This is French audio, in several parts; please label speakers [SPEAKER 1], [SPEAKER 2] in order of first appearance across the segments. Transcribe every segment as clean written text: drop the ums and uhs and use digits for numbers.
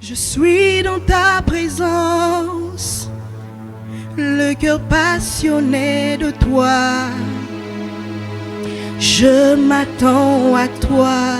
[SPEAKER 1] Je suis dans ta présence, le cœur passionné de toi. Je m'attends à toi.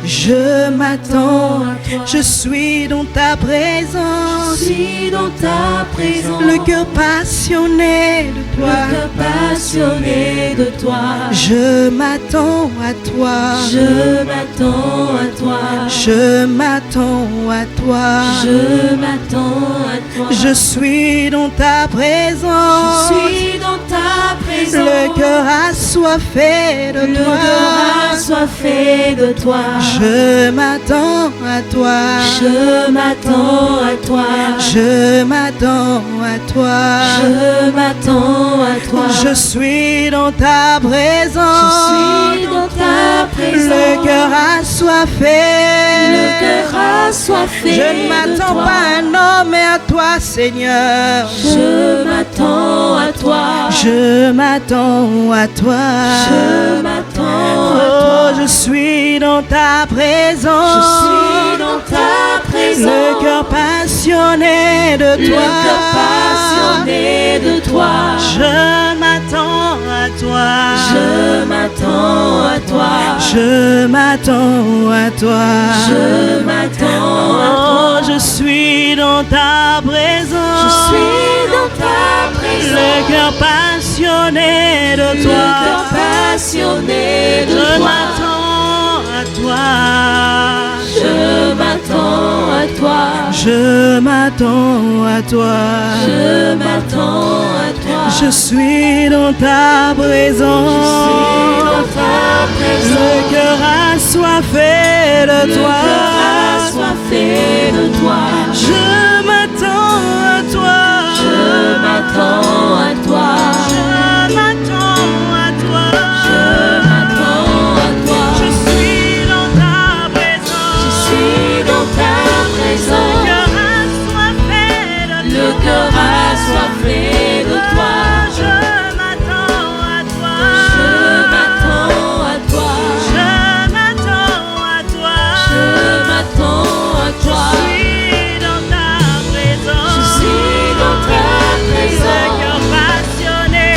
[SPEAKER 1] Je m'attends à toi. Je suis dans ta présence.
[SPEAKER 2] Je suis dans ta présence.
[SPEAKER 1] Le cœur passionné de toi.
[SPEAKER 2] Le cœur passionné de toi.
[SPEAKER 1] Je m'attends à toi.
[SPEAKER 2] Je m'attends à toi.
[SPEAKER 1] Je m'attends à toi.
[SPEAKER 2] Je m'attends à toi.
[SPEAKER 1] Je suis dans ta présence.
[SPEAKER 2] Je suis dans ta présence.
[SPEAKER 1] Le cœur assoiffé de
[SPEAKER 2] Le
[SPEAKER 1] toi.
[SPEAKER 2] cœur assoiffé de toi.
[SPEAKER 1] Je m'attends à toi.
[SPEAKER 2] Je m'attends à toi.
[SPEAKER 1] Je m'attends à toi.
[SPEAKER 2] Je m'attends à toi.
[SPEAKER 1] Je suis dans ta présence.
[SPEAKER 2] Je suis dans ta présence.
[SPEAKER 1] Le cœur assoiffé.
[SPEAKER 2] Le cœur assoiffé.
[SPEAKER 1] Je ne m'attends
[SPEAKER 2] de toi.
[SPEAKER 1] pas à un homme, mais à toi, Seigneur.
[SPEAKER 2] Je m'attends à toi.
[SPEAKER 1] Je m'attends à toi.
[SPEAKER 2] Je m'attends à
[SPEAKER 1] Oh,
[SPEAKER 2] toi.
[SPEAKER 1] je suis dans ta présence.
[SPEAKER 2] Je suis dans ta présence.
[SPEAKER 1] Le cœur passionné de
[SPEAKER 2] Le
[SPEAKER 1] toi.
[SPEAKER 2] cœur passionné de toi.
[SPEAKER 1] Je m'attends à toi.
[SPEAKER 2] Je m'attends à toi.
[SPEAKER 1] Je m'attends à toi.
[SPEAKER 2] Je m'attends à
[SPEAKER 1] Oh,
[SPEAKER 2] toi.
[SPEAKER 1] je suis dans ta
[SPEAKER 2] Je
[SPEAKER 1] présence.
[SPEAKER 2] suis dans ta présence.
[SPEAKER 1] Le cœur passionné de
[SPEAKER 2] Le
[SPEAKER 1] toi.
[SPEAKER 2] cœur passionné de
[SPEAKER 1] Je
[SPEAKER 2] toi.
[SPEAKER 1] m'attends à toi.
[SPEAKER 2] Je m'attends à toi.
[SPEAKER 1] Je m'attends à toi.
[SPEAKER 2] Je m'attends à toi.
[SPEAKER 1] Je suis dans ta présence.
[SPEAKER 2] Je suis dans ta présence.
[SPEAKER 1] Le cœur assoiffé de
[SPEAKER 2] Le
[SPEAKER 1] toi.
[SPEAKER 2] cœur assoiffé de toi.
[SPEAKER 1] Je m'attends à toi.
[SPEAKER 2] Je m'attends à toi.
[SPEAKER 1] Je m'attends à toi.
[SPEAKER 2] Je m'attends à toi.
[SPEAKER 1] Je suis dans ta présence.
[SPEAKER 2] Je suis dans ta présence.
[SPEAKER 1] Le cœur assoiffé de
[SPEAKER 2] Le
[SPEAKER 1] toi.
[SPEAKER 2] cœur assoiffé de toi.
[SPEAKER 1] Je m'attends à toi.
[SPEAKER 2] Je m'attends à toi.
[SPEAKER 1] Je m'attends à toi.
[SPEAKER 2] Je m'attends à toi.
[SPEAKER 1] Je suis dans ta présence.
[SPEAKER 2] Je suis dans ta présence.
[SPEAKER 1] Le cœur passionné,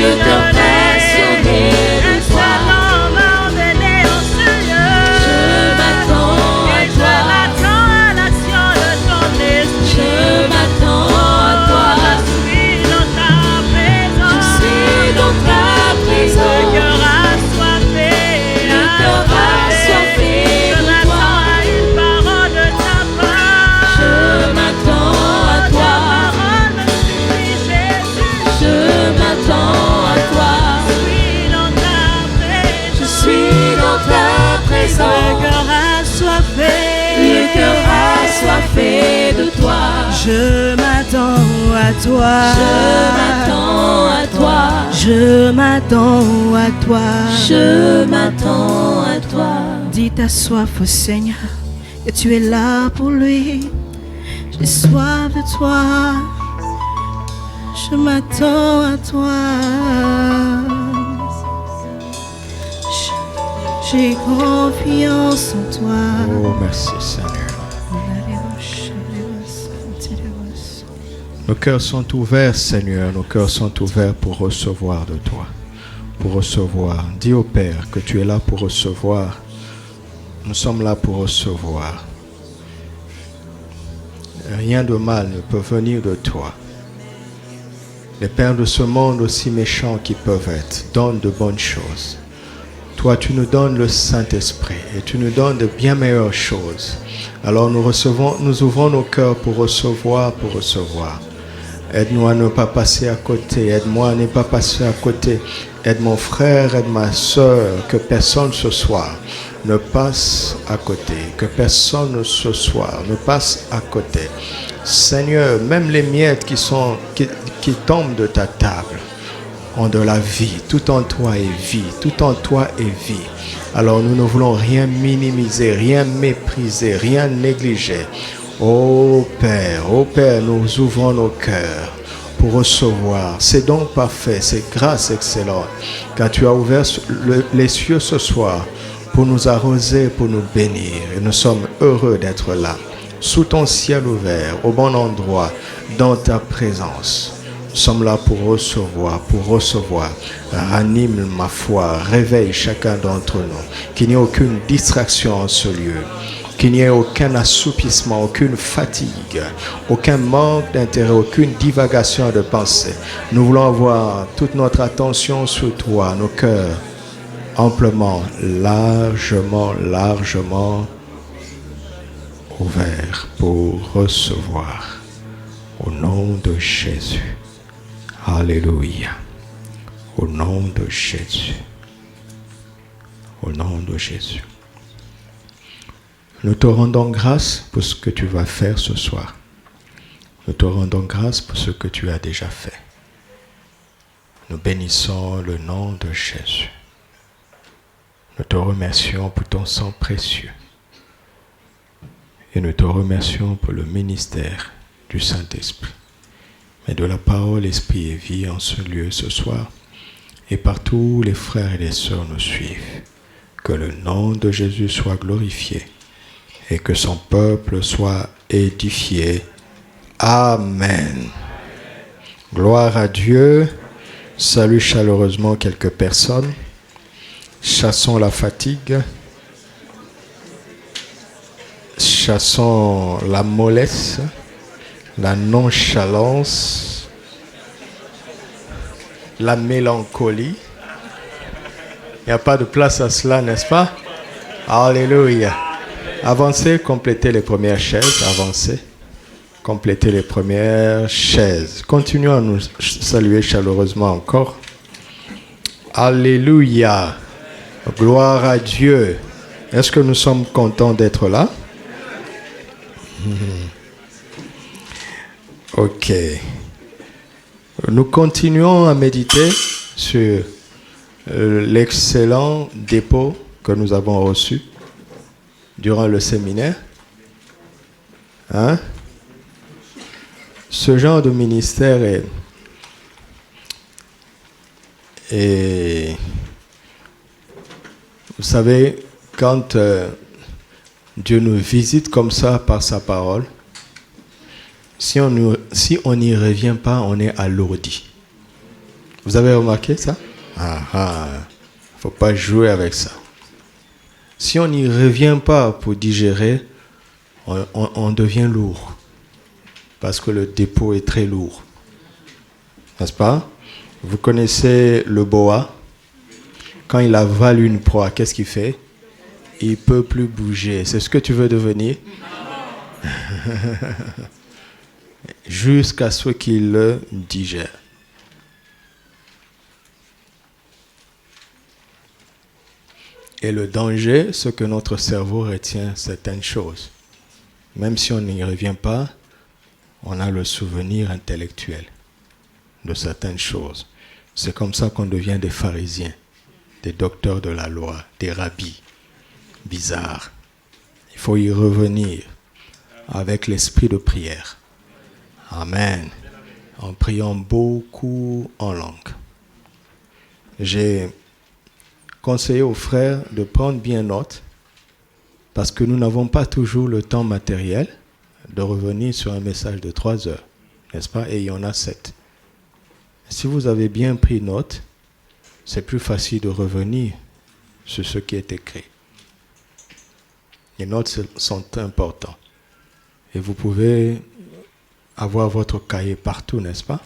[SPEAKER 2] Le cœur passionné de toi.
[SPEAKER 1] m'a emmené en ce lieu.
[SPEAKER 2] Je m'attends à
[SPEAKER 1] Et je
[SPEAKER 2] toi.
[SPEAKER 1] m'attends à l'action de ton esprit.
[SPEAKER 2] Je m'attends à toi.
[SPEAKER 1] Je suis dans ta
[SPEAKER 2] Je
[SPEAKER 1] présence.
[SPEAKER 2] suis dans ta
[SPEAKER 1] Le
[SPEAKER 2] présence.
[SPEAKER 1] cœur assoiffé,
[SPEAKER 2] Le cœur assoiffé
[SPEAKER 1] je
[SPEAKER 2] de
[SPEAKER 1] m'attends
[SPEAKER 2] toi.
[SPEAKER 1] à une parole de ta part.
[SPEAKER 2] Je m'attends à
[SPEAKER 1] Ta
[SPEAKER 2] toi.
[SPEAKER 1] parole me suffit, Jésus.
[SPEAKER 2] Je m'attends à toi.
[SPEAKER 1] Je suis dans ta présence.
[SPEAKER 2] Je suis dans ta
[SPEAKER 1] Le
[SPEAKER 2] présence.
[SPEAKER 1] cœur assoiffé.
[SPEAKER 2] Le cœur assoiffé de toi.
[SPEAKER 1] Je m'attends à toi.
[SPEAKER 2] Je m'attends à toi.
[SPEAKER 1] Je m'attends à toi.
[SPEAKER 2] Je m'attends à toi.
[SPEAKER 1] Dis ta soif au Seigneur, que tu es là pour lui. J'ai soif de toi. Je m'attends à toi. J'ai confiance en toi.
[SPEAKER 3] Oh, merci Seigneur. Nos cœurs sont ouverts, Seigneur. Nos cœurs sont ouverts pour recevoir de toi. Pour recevoir. Dis au Père que tu es là pour recevoir. Nous sommes là pour recevoir. Rien de mal ne peut venir de toi. Les pères de ce monde, aussi méchants qu'ils peuvent être, donnent de bonnes choses. Toi, tu nous donnes le Saint-Esprit et tu nous donnes de bien meilleures choses. Alors nous ouvrons nos cœurs pour recevoir, pour recevoir. Aide-nous à ne pas passer à côté. Aide-moi à ne pas passer à côté. Aide mon frère, aide ma soeur, que personne ce soir ne passe à côté. Que personne ce soir ne passe à côté. Seigneur, même les miettes qui tombent de ta table ont de la vie. Tout en toi est vie. Tout en toi est vie. Alors nous ne voulons rien minimiser, rien mépriser, rien négliger. Ô Père, nous ouvrons nos cœurs pour recevoir. C'est donc parfait, c'est grâce excellente. Car tu as ouvert les cieux ce soir pour nous arroser, pour nous bénir. Et nous sommes heureux d'être là, sous ton ciel ouvert, au bon endroit, dans ta présence. Nous sommes là pour recevoir. Ranime ma foi, réveille chacun d'entre nous. Qu'il n'y ait aucune distraction en ce lieu. Qu'il n'y ait aucun assoupissement, aucune fatigue, aucun manque d'intérêt, aucune divagation de pensée. Nous voulons avoir toute notre attention sur toi, nos cœurs amplement, largement ouverts pour recevoir. Au nom de Jésus. Alléluia. Au nom de Jésus. Au nom de Jésus. Nous te rendons grâce pour ce que tu vas faire ce soir. Nous te rendons grâce pour ce que tu as déjà fait. Nous bénissons le nom de Jésus. Nous te remercions pour ton sang précieux. Et nous te remercions pour le ministère du Saint-Esprit. Mais de la parole, esprit et vie en ce lieu ce soir. Et partout les frères et les sœurs nous suivent. Que le nom de Jésus soit glorifié. Et que son peuple soit édifié. Amen. Gloire à Dieu. Salue chaleureusement quelques personnes. Chassons la fatigue. Chassons la mollesse, la nonchalance, la mélancolie. Il n'y a pas de place à cela, n'est-ce pas? Alléluia. Avancez, complétez les premières chaises. Avancez, complétez les premières chaises. Continuons à nous saluer chaleureusement encore. Alléluia. Gloire à Dieu. Est-ce que nous sommes contents d'être là? Ok. Nous continuons à méditer sur l'excellent dépôt que nous avons reçu durant le séminaire. Hein? Ce genre de ministère est vous savez, quand Dieu nous visite comme ça par sa parole, si on n'y revient pas, on est alourdi. Vous avez remarqué ça? Faut pas jouer avec ça. Si on n'y revient pas pour digérer, on devient lourd. Parce que le dépôt est très lourd. N'est-ce pas? Vous connaissez le boa? Quand il avale une proie, qu'est-ce qu'il fait? Il ne peut plus bouger. C'est ce que tu veux devenir? Jusqu'à ce qu'il le digère. Et le danger, c'est que notre cerveau retient certaines choses. Même si on n'y revient pas, on a le souvenir intellectuel de certaines choses. C'est comme ça qu'on devient des pharisiens, des docteurs de la loi, des rabbis bizarres. Il faut y revenir avec l'esprit de prière. Amen. En priant beaucoup en langue. J'ai conseillé aux frères de prendre bien note parce que nous n'avons pas toujours le temps matériel de revenir sur un message de 3 heures, n'est-ce pas? Et il y en a 7. Si vous avez bien pris note, c'est plus facile de revenir sur ce qui est écrit. Les notes sont importantes. Et vous pouvez avoir votre cahier partout, n'est-ce pas?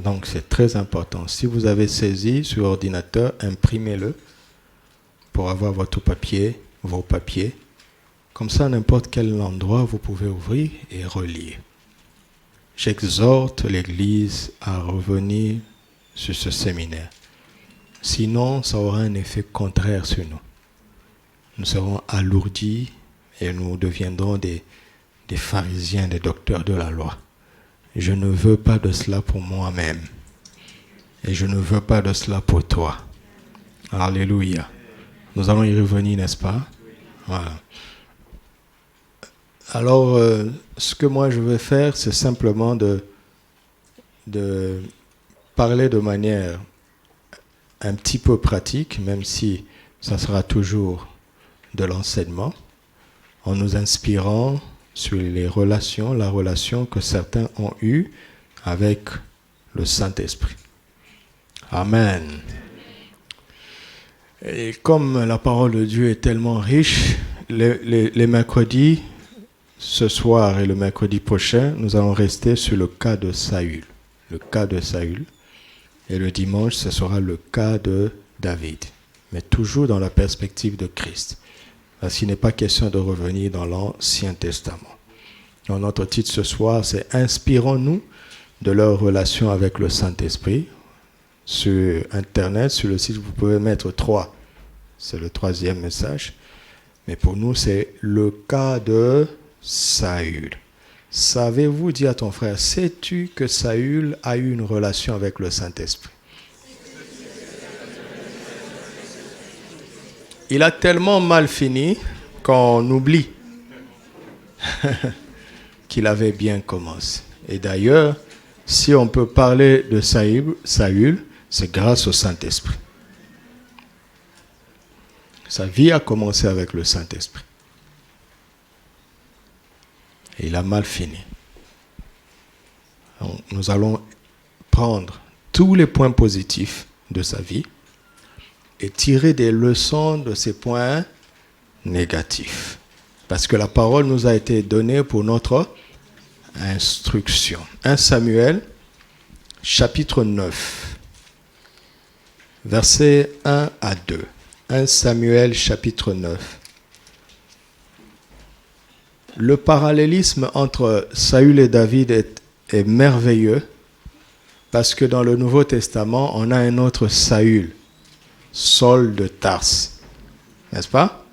[SPEAKER 3] Donc c'est très important. Si vous avez saisi sur ordinateur, imprimez-le pour avoir votre papier, vos papiers. Comme ça, à n'importe quel endroit, vous pouvez ouvrir et relire. J'exhorte l'Église à revenir sur ce séminaire. Sinon, ça aura un effet contraire sur nous. Nous serons alourdis et nous deviendrons des pharisiens, des docteurs de la loi. Je ne veux pas de cela pour moi-même. Et je ne veux pas de cela pour toi. Alléluia. Nous allons y revenir, n'est-ce pas? Voilà. Alors, ce que moi je vais faire, c'est simplement de parler de manière un petit peu pratique, même si ça sera toujours de l'enseignement en nous inspirant sur la relation que certains ont eue avec le Saint-Esprit. Amen. Et comme la parole de Dieu est tellement riche, les mercredis, ce soir et le mercredi prochain, nous allons rester sur le cas de Saül. Le cas de Saül. Et le dimanche, ce sera le cas de David. Mais toujours dans la perspective de Christ. Parce qu'il n'est pas question de revenir dans l'Ancien Testament. Donc notre titre ce soir, c'est « Inspirons-nous de leur relation avec le Saint-Esprit ». Sur Internet, sur le site, vous pouvez mettre 3. C'est le 3e message. Mais pour nous, c'est le cas de Saül. Savez-vous, dis à ton frère, sais-tu que Saül a eu une relation avec le Saint-Esprit? Il a tellement mal fini qu'on oublie qu'il avait bien commencé. Et d'ailleurs, si on peut parler de Saül, c'est grâce au Saint-Esprit. Sa vie a commencé avec le Saint-Esprit. Et il a mal fini. Donc, nous allons prendre tous les points positifs de sa vie et tirer des leçons de ces points négatifs. Parce que la parole nous a été donnée pour notre instruction. 1 Samuel, chapitre 9, versets 1 à 2. 1 Samuel, chapitre 9. Le parallélisme entre Saül et David est merveilleux parce que dans le Nouveau Testament, on a un autre Saül, Saul de Tarse. N'est-ce pas?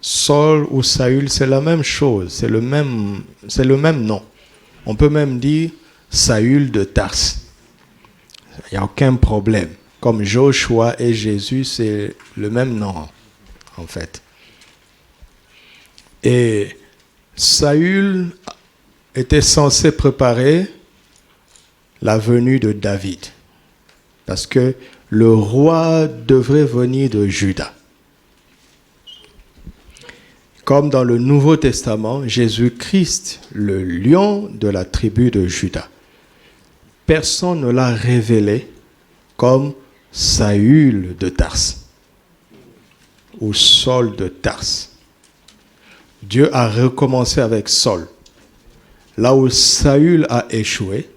[SPEAKER 3] Saul ou Saül, c'est la même chose, c'est le même nom. On peut même dire Saül de Tarse. Il n'y a aucun problème. Comme Joshua et Jésus, c'est le même nom, en fait. Et Saül était censé préparer la venue de David. Parce que le roi devrait venir de Juda. Comme dans le Nouveau Testament, Jésus-Christ, le lion de la tribu de Juda. Personne ne l'a révélé comme Saül de Tarse ou Saul de Tarse. Dieu a recommencé avec Saul. Là où Saül a échoué,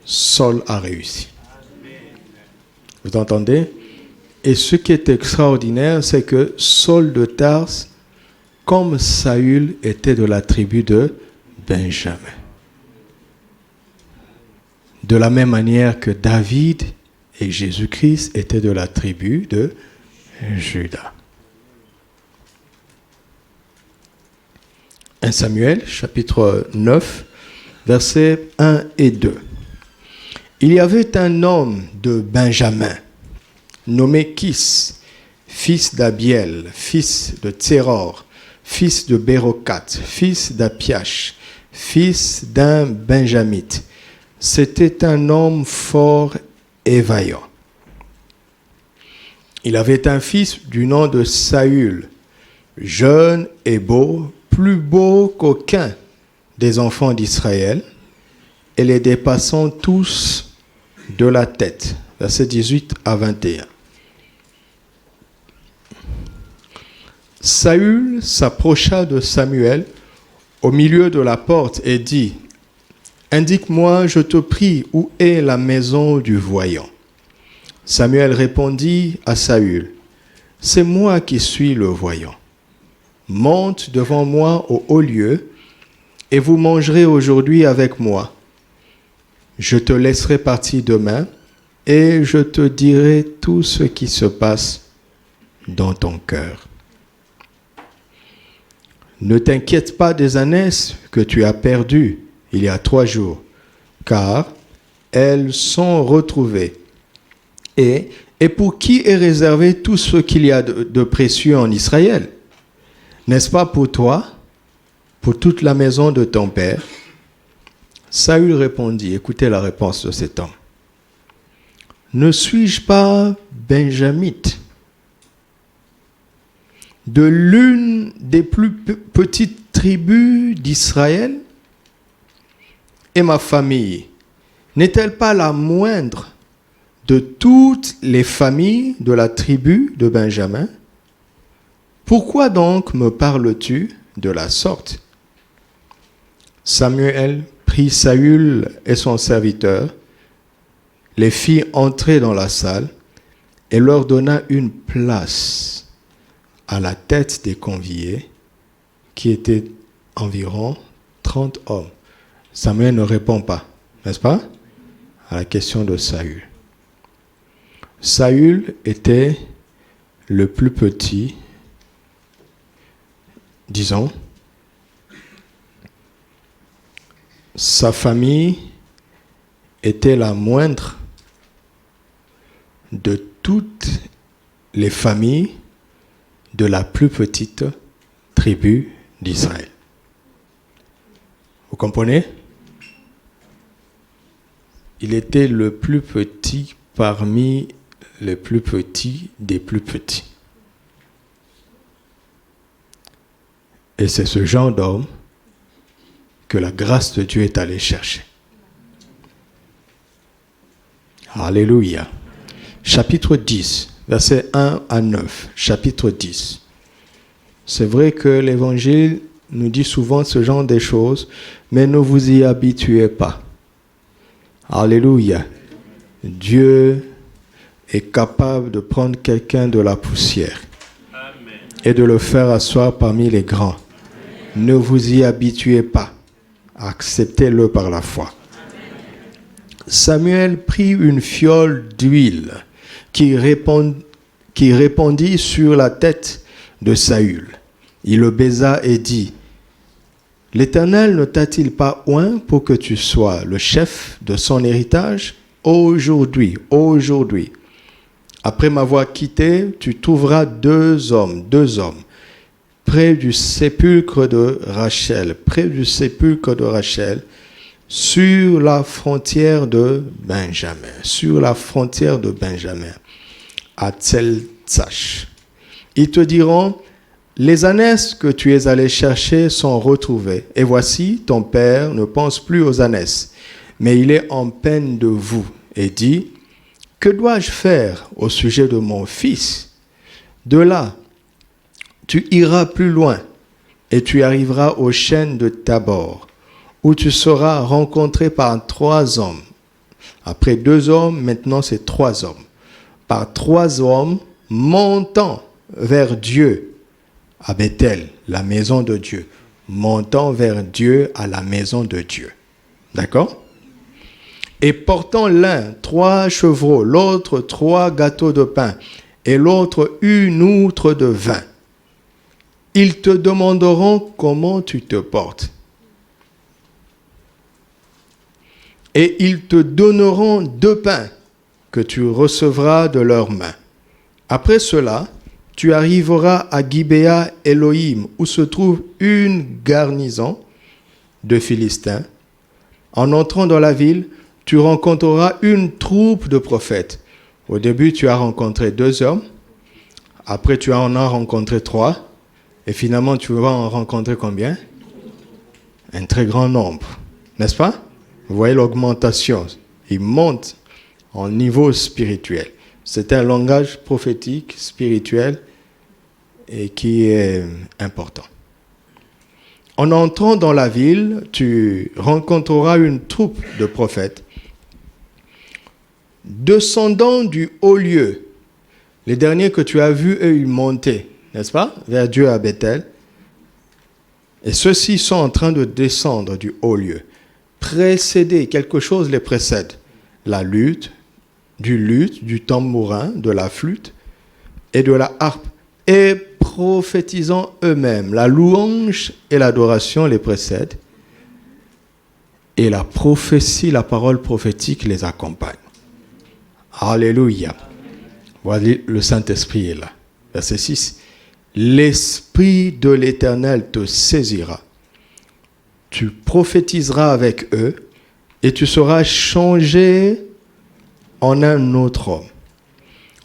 [SPEAKER 3] Saul a réussi. Vous entendez? Et ce qui est extraordinaire, c'est que Saul de Tarse, comme Saül, était de la tribu de Benjamin. De la même manière que David et Jésus-Christ étaient de la tribu de Juda. 1 Samuel, chapitre 9, versets 1 et 2. Il y avait un homme de Benjamin, nommé Kis, fils d'Abiel, fils de Tseror, fils de Bérocat, fils d'Apiach, fils d'un Benjamite. C'était un homme fort et vaillant. Il avait un fils du nom de Saül, jeune et beau, plus beau qu'aucun des enfants d'Israël, et les dépassant tous de la tête. Versets 18 à 21. Saül s'approcha de Samuel au milieu de la porte et dit : « Indique-moi, je te prie, où est la maison du voyant ? » Samuel répondit à Saül : « C'est moi qui suis le voyant. Monte devant moi au haut lieu, et vous mangerez aujourd'hui avec moi. Je te laisserai partir demain, et je te dirai tout ce qui se passe dans ton cœur. Ne t'inquiète pas des ânesses que tu as perdues il y a 3 jours, car elles sont retrouvées. Et pour qui est réservé tout ce qu'il y a de précieux en Israël? N'est-ce pas pour toi, pour toute la maison de ton père? » Saül répondit, écoutez la réponse de cet homme. « Ne suis-je pas benjamite? de l'une des plus petites tribus d'Israël? Et ma famille n'est-elle pas la moindre de toutes les familles de la tribu de Benjamin? Pourquoi donc me parles-tu de la sorte? Samuel prit Saül et son serviteur, les fit entrer dans la salle et leur donna une place à la tête des conviés, qui étaient environ 30 hommes. Samuel ne répond pas, n'est-ce pas, à la question de Saül. Saül était le plus petit, disons. Sa famille était la moindre de toutes les familles de la plus petite tribu d'Israël. Vous comprenez? Il était le plus petit parmi les plus petits des plus petits. Et c'est ce genre d'homme que la grâce de Dieu est allée chercher. Alléluia. Chapitre 10, versets 1 à 9. Chapitre 10. C'est vrai que l'Évangile nous dit souvent ce genre de choses, mais ne vous y habituez pas. Alléluia. Dieu est capable de prendre quelqu'un de la poussière et de le faire asseoir parmi les grands. Ne vous y habituez pas. Acceptez-le par la foi. Samuel prit une fiole d'huile qui répandit sur la tête de Saül. Il le baisa et dit: L'Éternel ne t'a-t-il pas oint pour que tu sois le chef de son héritage? Aujourd'hui, après m'avoir quitté, tu trouveras deux hommes, près du sépulcre de Rachel, sur la frontière de Benjamin, à Tseltsach. Ils te diront: les ânesses que tu es allé chercher sont retrouvées, et voici, ton père ne pense plus aux ânesses, mais il est en peine de vous, et dit: que dois-je faire au sujet de mon fils? De là, tu iras plus loin, et tu arriveras aux chênes de Tabor, où tu seras rencontré par 3 hommes. Après 2 hommes, maintenant c'est 3 hommes. Par 3 hommes montant vers Dieu à Bethel, la maison de Dieu. Montant vers Dieu à la maison de Dieu. D'accord? Et portant l'un 3 chevreaux, l'autre 3 gâteaux de pain, et l'autre une outre de vin. Ils te demanderont comment tu te portes. Et ils te donneront 2 pains que tu recevras de leurs mains. Après cela, tu arriveras à Gibéa Elohim, où se trouve une garnison de Philistins. En entrant dans la ville, tu rencontreras une troupe de prophètes. Au début, tu as rencontré 2 hommes. Après, tu en as rencontré 3. Et finalement, tu vas en rencontrer combien? Un très grand nombre. N'est-ce pas? Vous voyez l'augmentation. Il monte en niveau spirituel. C'est un langage prophétique, spirituel, et qui est important. En entrant dans la ville, tu rencontreras une troupe de prophètes. Descendant du haut lieu, les derniers que tu as vus, eux, ils montaient, n'est-ce pas, vers Dieu à Bethel. Et ceux-ci sont en train de descendre du haut lieu. Précédés, quelque chose les précède. La lutte, du tambourin, de la flûte et de la harpe. Et prophétisant eux-mêmes, la louange et l'adoration les précèdent. Et la prophétie, la parole prophétique les accompagne. Alléluia. Voilà, le Saint-Esprit est là. Verset 6. L'Esprit de l'Éternel te saisira. Tu prophétiseras avec eux et tu seras changé en un autre homme.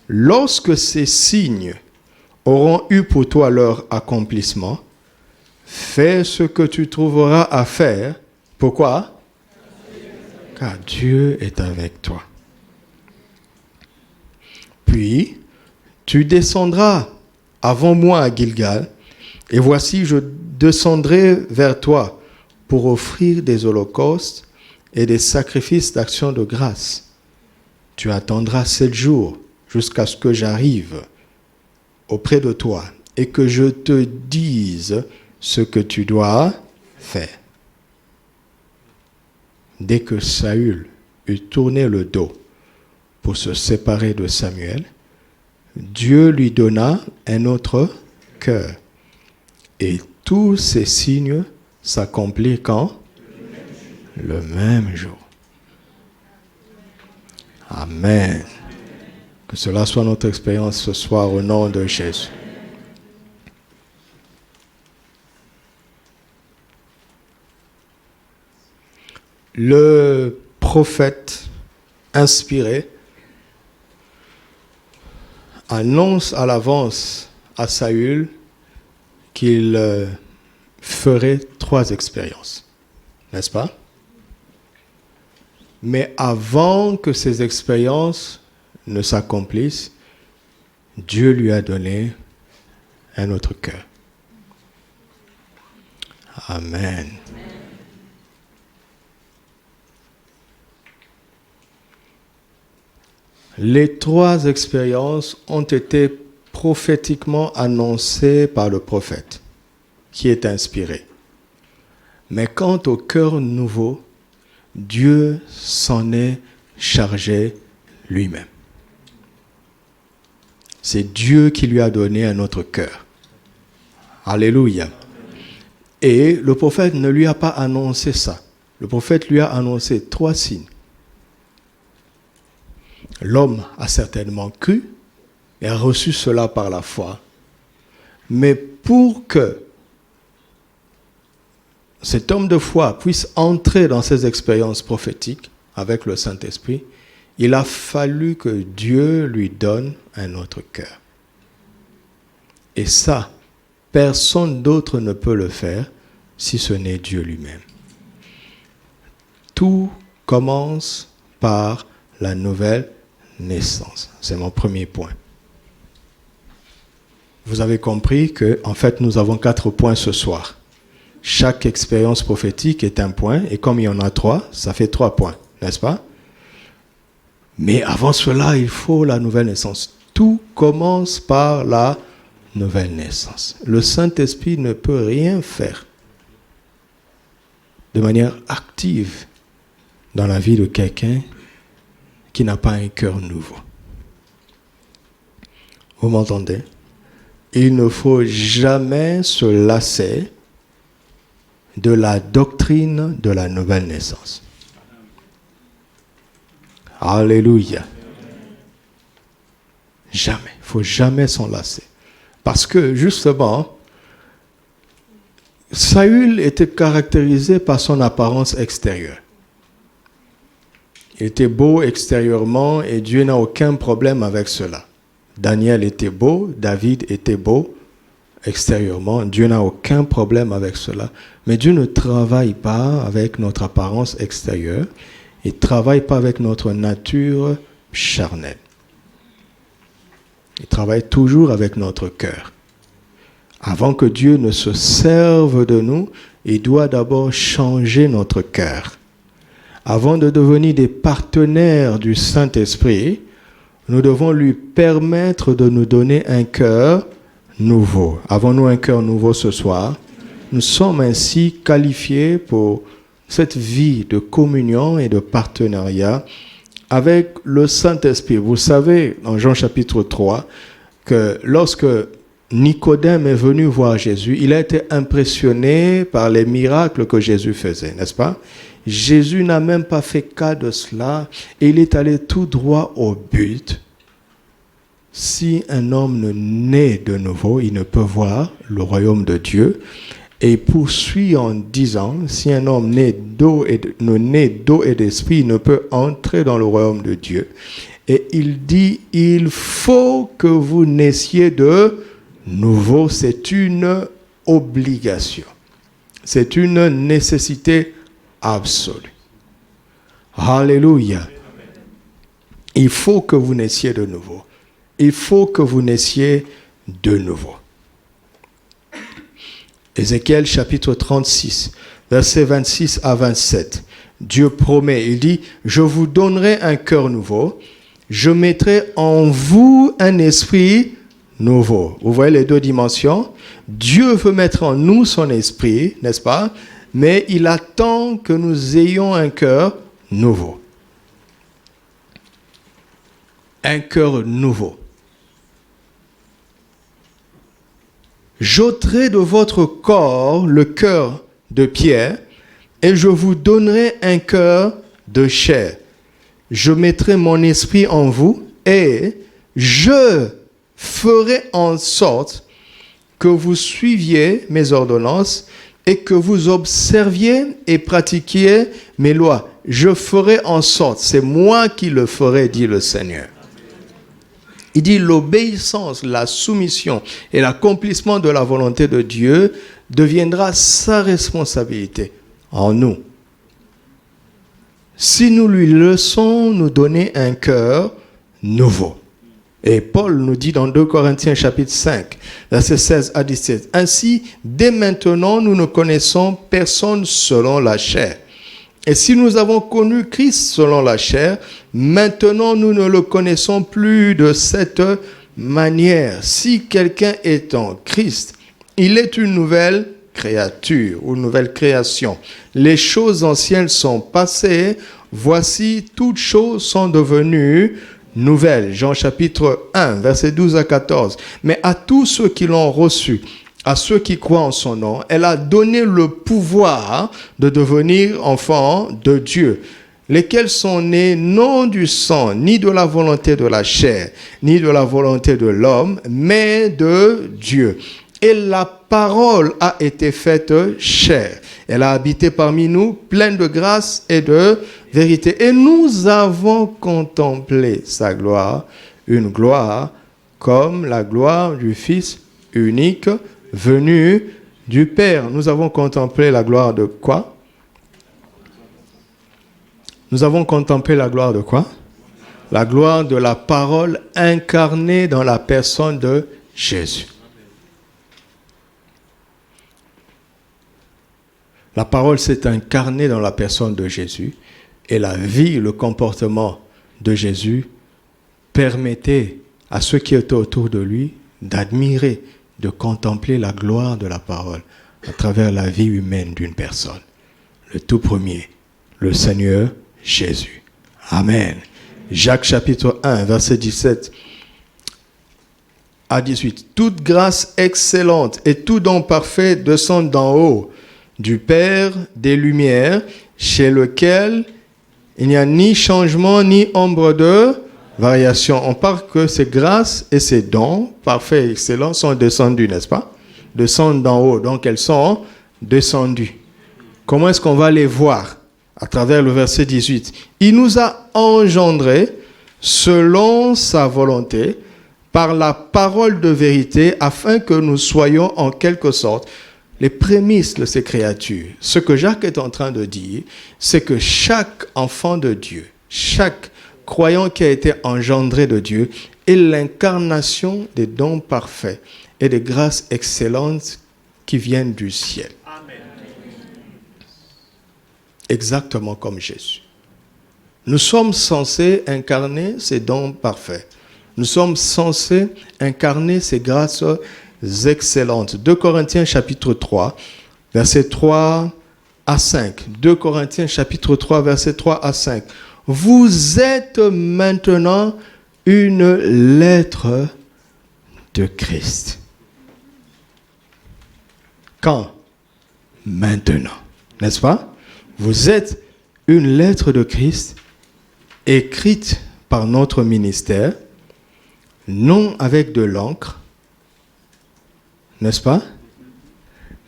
[SPEAKER 3] Lorsque ces signes auront eu pour toi leur accomplissement. Fais ce que tu trouveras à faire. Pourquoi? Car Dieu est avec toi. Puis, tu descendras avant moi à Gilgal, et voici, je descendrai vers toi pour offrir des holocaustes et des sacrifices d'action de grâce. Tu attendras 7 jours jusqu'à ce que j'arrive auprès de toi et que je te dise ce que tu dois faire. Dès que Saül eut tourné le dos pour se séparer de Samuel, Dieu lui donna un autre cœur. Et tous ces signes s'accomplirent quand? Le même jour. Amen. Que cela soit notre expérience ce soir au nom de Jésus. Le prophète inspiré annonce à l'avance à Saül qu'il ferait 3 expériences, n'est-ce pas? Mais avant que ces expériences ne s'accomplissent, Dieu lui a donné un autre cœur. Amen. Les 3 expériences ont été prophétiquement annoncées par le prophète, qui est inspiré. Mais quant au cœur nouveau, Dieu s'en est chargé lui-même. C'est Dieu qui lui a donné un autre cœur. Alléluia. Et le prophète ne lui a pas annoncé ça. Le prophète lui a annoncé 3 signes. L'homme a certainement cru et a reçu cela par la foi. Mais pour que cet homme de foi puisse entrer dans ces expériences prophétiques avec le Saint-Esprit, il a fallu que Dieu lui donne un autre cœur. Et ça, personne d'autre ne peut le faire si ce n'est Dieu lui-même. Tout commence par la nouvelle naissance. C'est mon premier point. Vous avez compris que, en fait, nous avons 4 points ce soir. Chaque expérience prophétique est un point, et comme il y en a 3, ça fait 3 points, n'est-ce pas? Mais avant cela, il faut la nouvelle naissance. Tout commence par la nouvelle naissance. Le Saint-Esprit ne peut rien faire de manière active dans la vie de quelqu'un qui n'a pas un cœur nouveau. Vous m'entendez? Il ne faut jamais se lasser de la doctrine de la nouvelle naissance. Alléluia. Jamais. Il ne faut jamais s'en lasser. Parce que, justement, Saül était caractérisé par son apparence extérieure. Il était beau extérieurement et Dieu n'a aucun problème avec cela. Daniel était beau, David était beau extérieurement. Dieu n'a aucun problème avec cela. Mais Dieu ne travaille pas avec notre apparence extérieure. Il ne travaille pas avec notre nature charnelle. Il travaille toujours avec notre cœur. Avant que Dieu ne se serve de nous, il doit d'abord changer notre cœur. Avant de devenir des partenaires du Saint-Esprit, nous devons lui permettre de nous donner un cœur nouveau. Avons-nous un cœur nouveau ce soir? Nous sommes ainsi qualifiés pour cette vie de communion et de partenariat avec le Saint-Esprit. Vous savez, dans Jean chapitre 3, que lorsque Nicodème est venu voir Jésus, il a été impressionné par les miracles que Jésus faisait, n'est-ce pas? Jésus n'a même pas fait cas de cela et il est allé tout droit au but. Si un homme ne naît de nouveau, il ne peut voir le royaume de Dieu. Et il poursuit en disant, si un homme naît d'eau et d'esprit, il ne peut entrer dans le royaume de Dieu. Et il dit, il faut que vous naissiez de nouveau, c'est une obligation. C'est une nécessité absolue. Alléluia. Il faut que vous naissiez de nouveau. Il faut que vous naissiez de nouveau. Ézéchiel chapitre 36, versets 26 à 27. Dieu promet, il dit, « Je vous donnerai un cœur nouveau, je mettrai en vous un esprit nouveau. » Vous voyez les deux dimensions? Dieu veut mettre en nous son esprit, n'est-ce pas? Mais il attend que nous ayons un cœur nouveau. Un cœur nouveau. J'ôterai de votre corps le cœur de pierre et je vous donnerai un cœur de chair. Je mettrai mon esprit en vous et je ferai en sorte que vous suiviez mes ordonnances et que vous observiez et pratiquiez mes lois. Je ferai en sorte, c'est moi qui le ferai, dit le Seigneur. Il dit l'obéissance, la soumission et l'accomplissement de la volonté de Dieu deviendra sa responsabilité en nous. Si nous lui laissons nous donner un cœur nouveau. Et Paul nous dit dans 2 Corinthiens chapitre 5, versets 16 à 17, « Ainsi, dès maintenant, nous ne connaissons personne selon la chair. Et si nous avons connu Christ selon la chair, maintenant nous ne le connaissons plus de cette manière. Si quelqu'un est en Christ, il est une nouvelle créature ou une nouvelle création. Les choses anciennes sont passées, voici toutes choses sont devenues nouvelles. » Jean chapitre 1, versets 12 à 14. « Mais à tous ceux qui l'ont reçu, à ceux qui croient en son nom, elle a donné le pouvoir de devenir enfants de Dieu, lesquels sont nés non du sang, ni de la volonté de la chair, ni de la volonté de l'homme, mais de Dieu. Et la parole a été faite chair. Elle a habité parmi nous, pleine de grâce et de vérité. Et nous avons contemplé sa gloire, une gloire comme la gloire du Fils unique, venu du Père. Nous avons contemplé la gloire de quoi? Nous avons contemplé la gloire de quoi? La gloire de la parole incarnée dans la personne de Jésus. La parole s'est incarnée dans la personne de Jésus et la vie, le comportement de Jésus permettait à ceux qui étaient autour de lui d'admirer, de contempler la gloire de la parole à travers la vie humaine d'une personne. Le tout premier, le Seigneur Jésus. Amen. Jacques chapitre 1, verset 17 à 18. Toute grâce excellente et tout don parfait descendent d'en haut, du Père des Lumières, chez lequel il n'y a ni changement ni ombre de variation. On parle que ces grâces et ces dons parfaits et excellents sont descendus, n'est-ce pas? Descendent d'en haut, donc elles sont descendues. Comment est-ce qu'on va les voir? À travers le verset 18. Il nous a engendrés selon sa volonté par la parole de vérité afin que nous soyons en quelque sorte les prémices de ces créatures. Ce que Jacques est en train de dire, c'est que chaque enfant de Dieu, chaque croyant qui a été engendré de Dieu est l'incarnation des dons parfaits et des grâces excellentes qui viennent du ciel. Amen. Exactement comme Jésus. Nous sommes censés incarner ces dons parfaits. Nous sommes censés incarner ces grâces excellentes. 2 Corinthiens chapitre 3, versets 3 à 5. 2 Corinthiens chapitre 3, versets 3 à 5. Vous êtes maintenant une lettre de Christ. Quand? Maintenant. N'est-ce pas? Vous êtes une lettre de Christ écrite par notre ministère, non avec de l'encre, n'est-ce pas?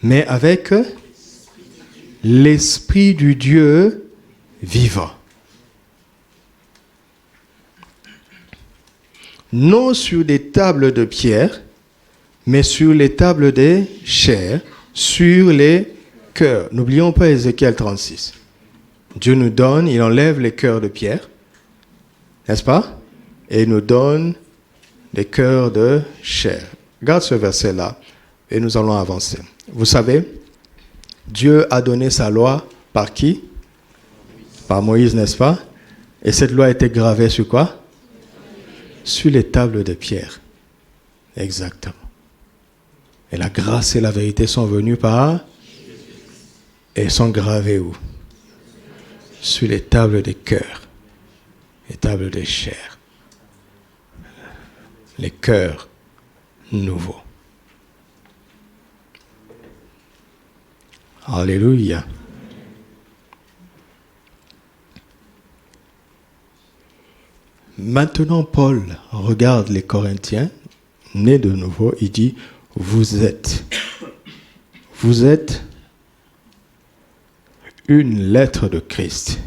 [SPEAKER 3] Mais avec l'Esprit du Dieu vivant. Non sur des tables de pierre, mais sur les tables des chairs, sur les cœurs. N'oublions pas Ézéchiel 36. Dieu nous donne, il enlève les cœurs de pierre, n'est-ce pas? Et il nous donne des cœurs de chair. Regarde ce verset-là et nous allons avancer. Vous savez, Dieu a donné sa loi par qui? Par Moïse, n'est-ce pas? Et cette loi a été gravée sur quoi? Sur les tables de pierre. Exactement. Et la grâce et la vérité sont venues par... Et sont gravées où? Sur les tables des cœurs. Les tables des chairs. Les cœurs nouveaux. Alléluia. Maintenant, Paul regarde les Corinthiens, nés de nouveau, il dit, vous êtes une lettre de Christ,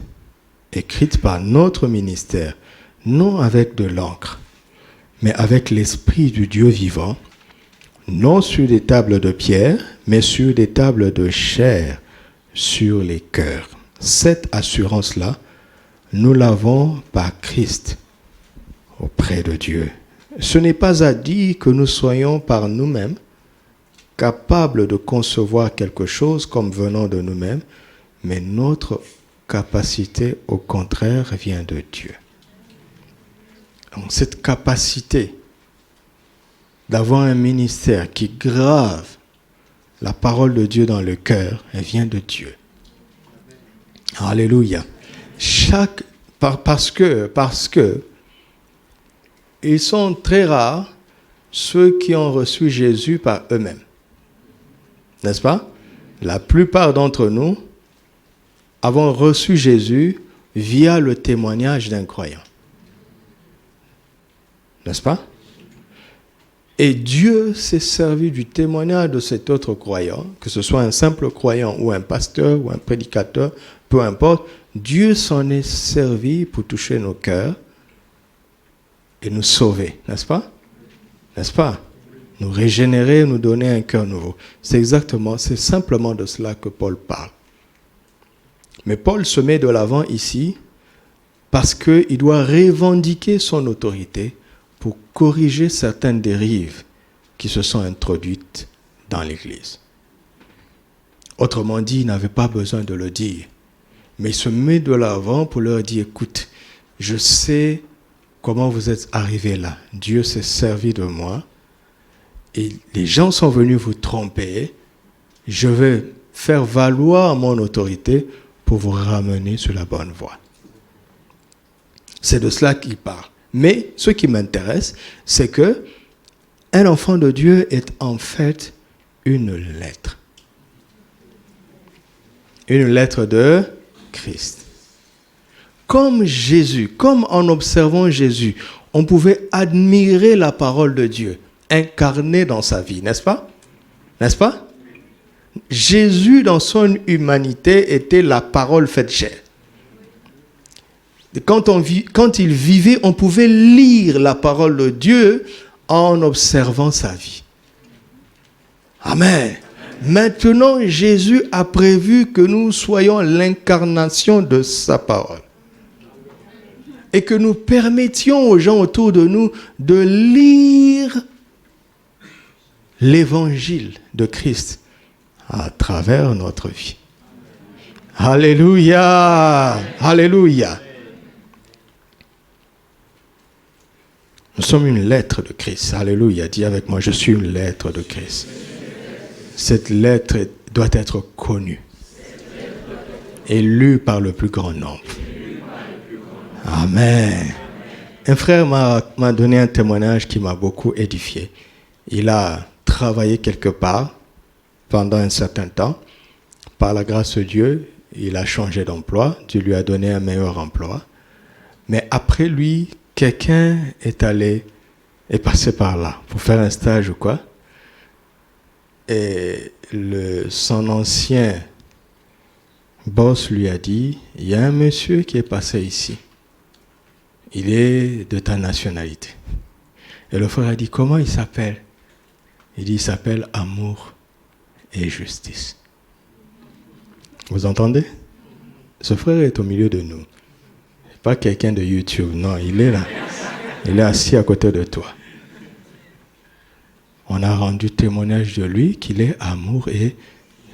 [SPEAKER 3] écrite par notre ministère, non avec de l'encre, mais avec l'Esprit du Dieu vivant, non sur des tables de pierre, mais sur des tables de chair, sur les cœurs. Cette assurance-là, nous l'avons par Christ auprès de Dieu. Ce n'est pas à dire que nous soyons par nous-mêmes capables de concevoir quelque chose comme venant de nous-mêmes, mais notre capacité, au contraire, vient de Dieu. Donc, cette capacité d'avoir un ministère qui grave la parole de Dieu dans le cœur, elle vient de Dieu. Alléluia. Parce que ils sont très rares ceux qui ont reçu Jésus par eux-mêmes. N'est-ce pas? La plupart d'entre nous avons reçu Jésus via le témoignage d'un croyant. N'est-ce pas? Et Dieu s'est servi du témoignage de cet autre croyant, que ce soit un simple croyant ou un pasteur ou un prédicateur, peu importe, Dieu s'en est servi pour toucher nos cœurs et nous sauver, n'est-ce pas? N'est-ce pas? Nous régénérer, nous donner un cœur nouveau. C'est simplement de cela que Paul parle. Mais Paul se met de l'avant ici parce qu'il doit revendiquer son autorité pour corriger certaines dérives qui se sont introduites dans l'Église. Autrement dit, il n'avait pas besoin de le dire. Mais il se met de l'avant pour leur dire, écoute, je sais comment vous êtes arrivés là. Dieu s'est servi de moi et les gens sont venus vous tromper. Je vais faire valoir mon autorité pour vous ramener sur la bonne voie. C'est de cela qu'il parle. Mais ce qui m'intéresse, c'est que un enfant de Dieu est en fait une lettre. Une lettre de Christ. Comme Jésus, comme en observant Jésus, on pouvait admirer la parole de Dieu incarnée dans sa vie, n'est-ce pas? N'est-ce pas? Jésus, dans son humanité, était la parole faite chair. Quand il vivait, on pouvait lire la parole de Dieu en observant sa vie. Amen. Maintenant, Jésus a prévu que nous soyons l'incarnation de sa parole. Et que nous permettions aux gens autour de nous de lire l'évangile de Christ à travers notre vie. Alléluia! Alléluia! Nous sommes une lettre de Christ. Alléluia. Dis avec moi, je suis une lettre de Christ. Cette lettre doit être connue et lue par le plus grand nombre. Amen. Un frère m'a donné un témoignage qui m'a beaucoup édifié. Il a travaillé quelque part pendant un certain temps. Par la grâce de Dieu, il a changé d'emploi. Dieu lui a donné un meilleur emploi. Mais après lui, quelqu'un est passé par là pour faire un stage ou quoi. Et son ancien boss lui a dit, il y a un monsieur qui est passé ici. Il est de ta nationalité. Et le frère a dit, comment il s'appelle? Il dit, il s'appelle amour et justice. Vous entendez? Ce frère est au milieu de nous. Pas quelqu'un de YouTube, non, il est là. Il est assis à côté de toi. On a rendu témoignage de lui qu'il est amour et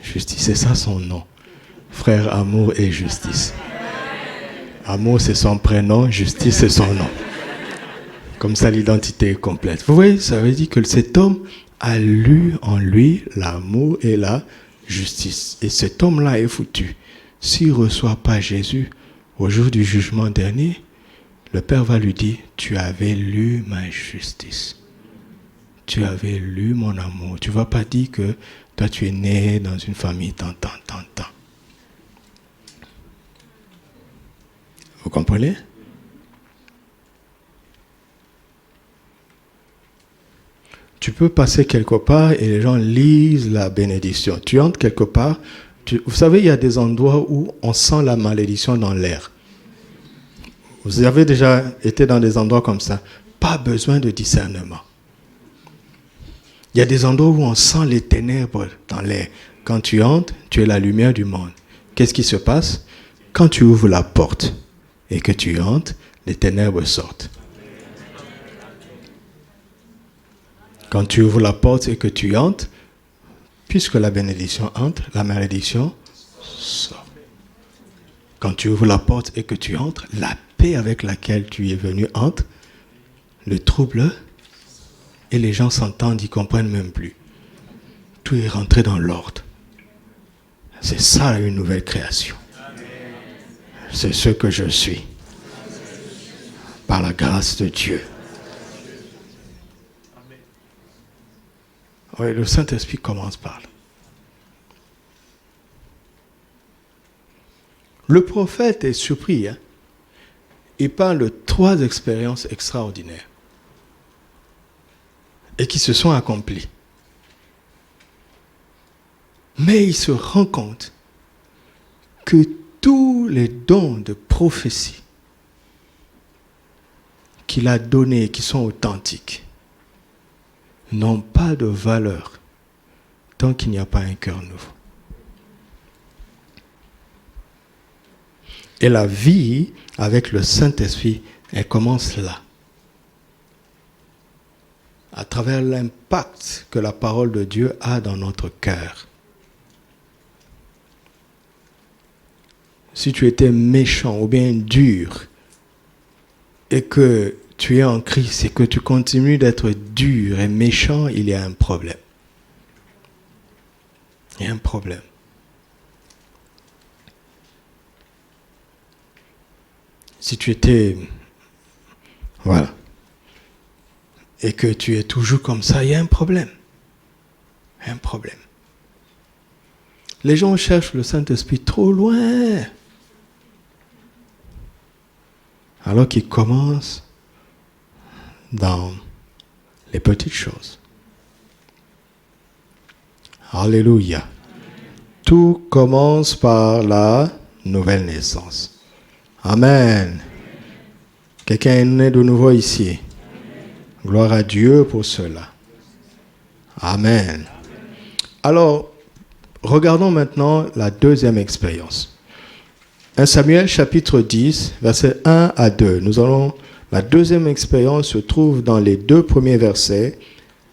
[SPEAKER 3] justice. C'est ça son nom. Frère amour et justice. Amour, c'est son prénom, justice, c'est son nom. Comme ça, l'identité est complète. Vous voyez, ça veut dire que cet homme a lu en lui l'amour et la justice. Et cet homme-là est foutu. S'il ne reçoit pas Jésus, au jour du jugement dernier, le Père va lui dire, tu avais lu ma justice. Tu avais lu mon amour. Tu ne vas pas dire que toi, tu es né dans une famille tant. Vous comprenez? Tu peux passer quelque part et les gens lisent la bénédiction. Tu entres quelque part, vous savez, il y a des endroits où on sent la malédiction dans l'air. Vous avez déjà été dans des endroits comme ça. Pas besoin de discernement. Il y a des endroits où on sent les ténèbres dans l'air. Quand tu entres, tu es la lumière du monde. Qu'est-ce qui se passe? Quand tu ouvres la porte et que tu entres, les ténèbres sortent. Quand tu ouvres la porte et que tu entres, puisque la bénédiction entre, la malédiction sort. Quand tu ouvres la porte et que tu entres, la paix avec laquelle tu es venu entre, le trouble, et les gens s'entendent, ils ne comprennent même plus. Tout est rentré dans l'ordre. C'est ça une nouvelle création. C'est ce que je suis. Par la grâce de Dieu. Oui, le Saint-Esprit commence par là. Le prophète est surpris. Il parle de 3 expériences extraordinaires et qui se sont accomplies. Mais il se rend compte que tous les dons de prophétie qu'il a donnés, qui sont authentiques, n'ont pas de valeur tant qu'il n'y a pas un cœur nouveau. Et la vie avec le Saint-Esprit, elle commence là. À travers l'impact que la parole de Dieu a dans notre cœur. Si tu étais méchant ou bien dur et que tu es en Christ et que tu continues d'être dur et méchant, il y a un problème. Il y a un problème. Si tu étais... Voilà. Et que tu es toujours comme ça, il y a un problème. Il y a un problème. Les gens cherchent le Saint-Esprit trop loin. Alors qu'ils commencent dans les petites choses. Alléluia. Tout commence par la nouvelle naissance. Amen. Quelqu'un est né de nouveau ici. Gloire à Dieu pour cela. Amen. Alors, regardons maintenant la deuxième expérience. 1 Samuel chapitre 10, versets 1 à 2. La deuxième expérience se trouve dans les 2 premiers versets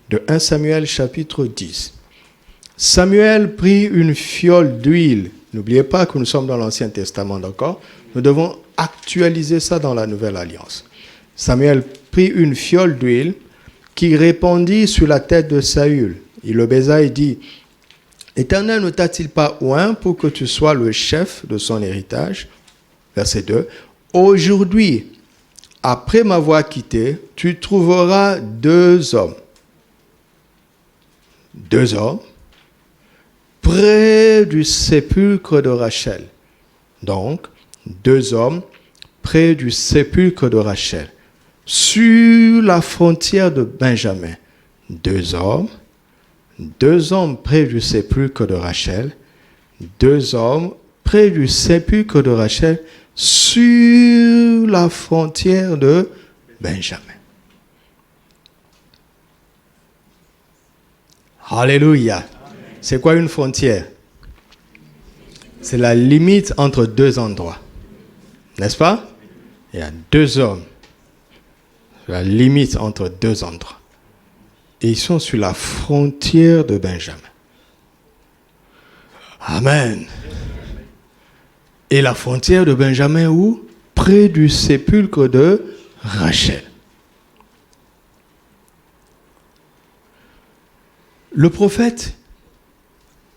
[SPEAKER 3] de 1 Samuel chapitre 10. Samuel prit une fiole d'huile. N'oubliez pas que nous sommes dans l'Ancien Testament, d'accord? Nous devons actualiser ça dans la Nouvelle Alliance. Samuel prit une fiole d'huile qui répandit sur la tête de Saül. Il le baisa et dit, « L'Éternel ne t'a-t-il pas oint pour que tu sois le chef de son héritage ?» Verset 2. « Aujourd'hui, après m'avoir quitté, tu trouveras 2 hommes. 2 hommes près du sépulcre de Rachel. » Donc, 2 hommes près du sépulcre de Rachel. Sur la frontière de Benjamin. 2 hommes près du sépulcre de Rachel. 2 hommes près du sépulcre de Rachel sur la frontière de Benjamin. Alléluia. C'est quoi une frontière? C'est la limite entre deux endroits. N'est-ce pas? Il y a deux hommes. La limite entre deux endroits. Et ils sont sur la frontière de Benjamin. Amen. Et la frontière de Benjamin où? Près du sépulcre de Rachel. Le prophète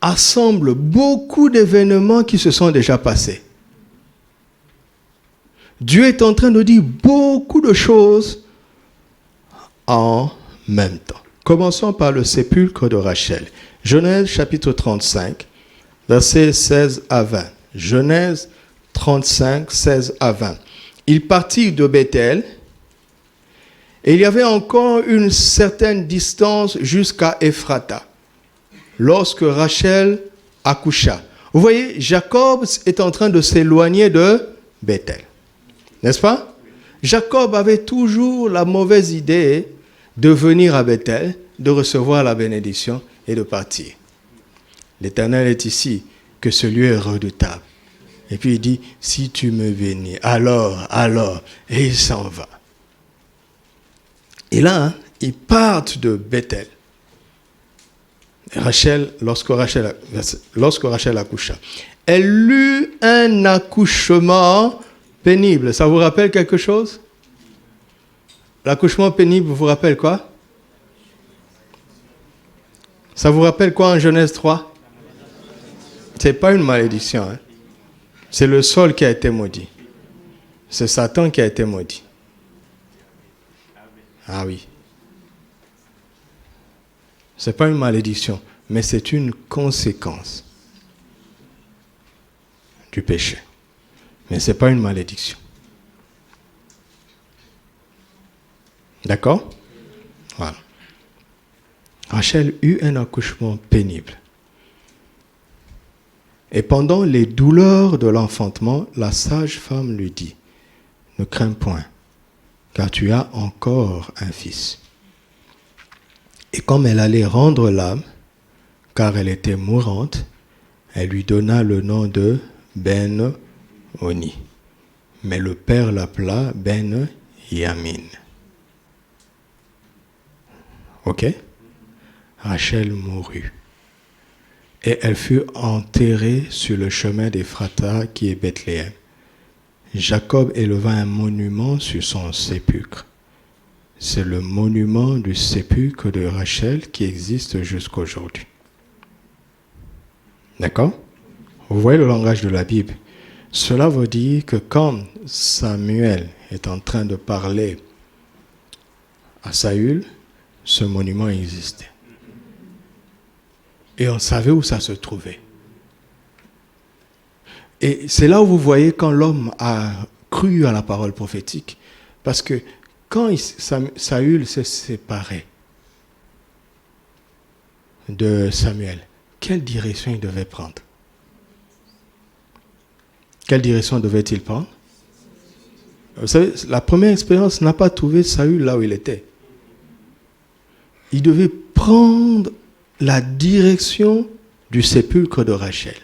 [SPEAKER 3] assemble beaucoup d'événements qui se sont déjà passés. Dieu est en train de dire beaucoup de choses en même temps. Commençons par le sépulcre de Rachel. Genèse chapitre 35, versets 16 à 20. Genèse 35, 16 à 20. Ils partirent de Bethel et il y avait encore une certaine distance jusqu'à Ephrata, lorsque Rachel accoucha. Vous voyez, Jacob est en train de s'éloigner de Bethel. N'est-ce pas? Jacob avait toujours la mauvaise idée de venir à Bethel, de recevoir la bénédiction et de partir. L'Éternel est ici, que ce lieu est redoutable. Et puis il dit, si tu me bénis, alors, et il s'en va. Et là, ils partent de Bethel. Lorsque Rachel accoucha, elle eut un accouchement pénible. Ça vous rappelle quelque chose? L'accouchement pénible vous rappelle quoi? Ça vous rappelle quoi en Genèse 3? C'est pas une malédiction. Hein? C'est le sol qui a été maudit. C'est Satan qui a été maudit. Ah oui. C'est pas une malédiction, mais c'est une conséquence du péché. Mais c'est pas une malédiction. D'accord? Voilà. Rachel eut un accouchement pénible. Et pendant les douleurs de l'enfantement, la sage-femme lui dit, « Ne crains point, car tu as encore un fils. » Et comme elle allait rendre l'âme, car elle était mourante, elle lui donna le nom de Ben-Oni. Mais le père l'appela Ben-Yamin. Ok? Rachel mourut. Et elle fut enterrée sur le chemin d'Ephrata qui est Bethléem. Jacob éleva un monument sur son sépulcre. C'est le monument du sépulcre de Rachel qui existe jusqu'aujourd'hui. D'accord? Vous voyez le langage de la Bible. Cela veut dire que quand Samuel est en train de parler à Saül, ce monument existait. Et on savait où ça se trouvait. Et c'est là où vous voyez quand l'homme a cru à la parole prophétique. Parce que quand Saül s'est séparé de Samuel, quelle direction il devait prendre? Quelle direction devait-il prendre? Vous savez, la première expérience n'a pas trouvé Saül là où il était. Il devait prendre la direction du sépulcre de Rachel,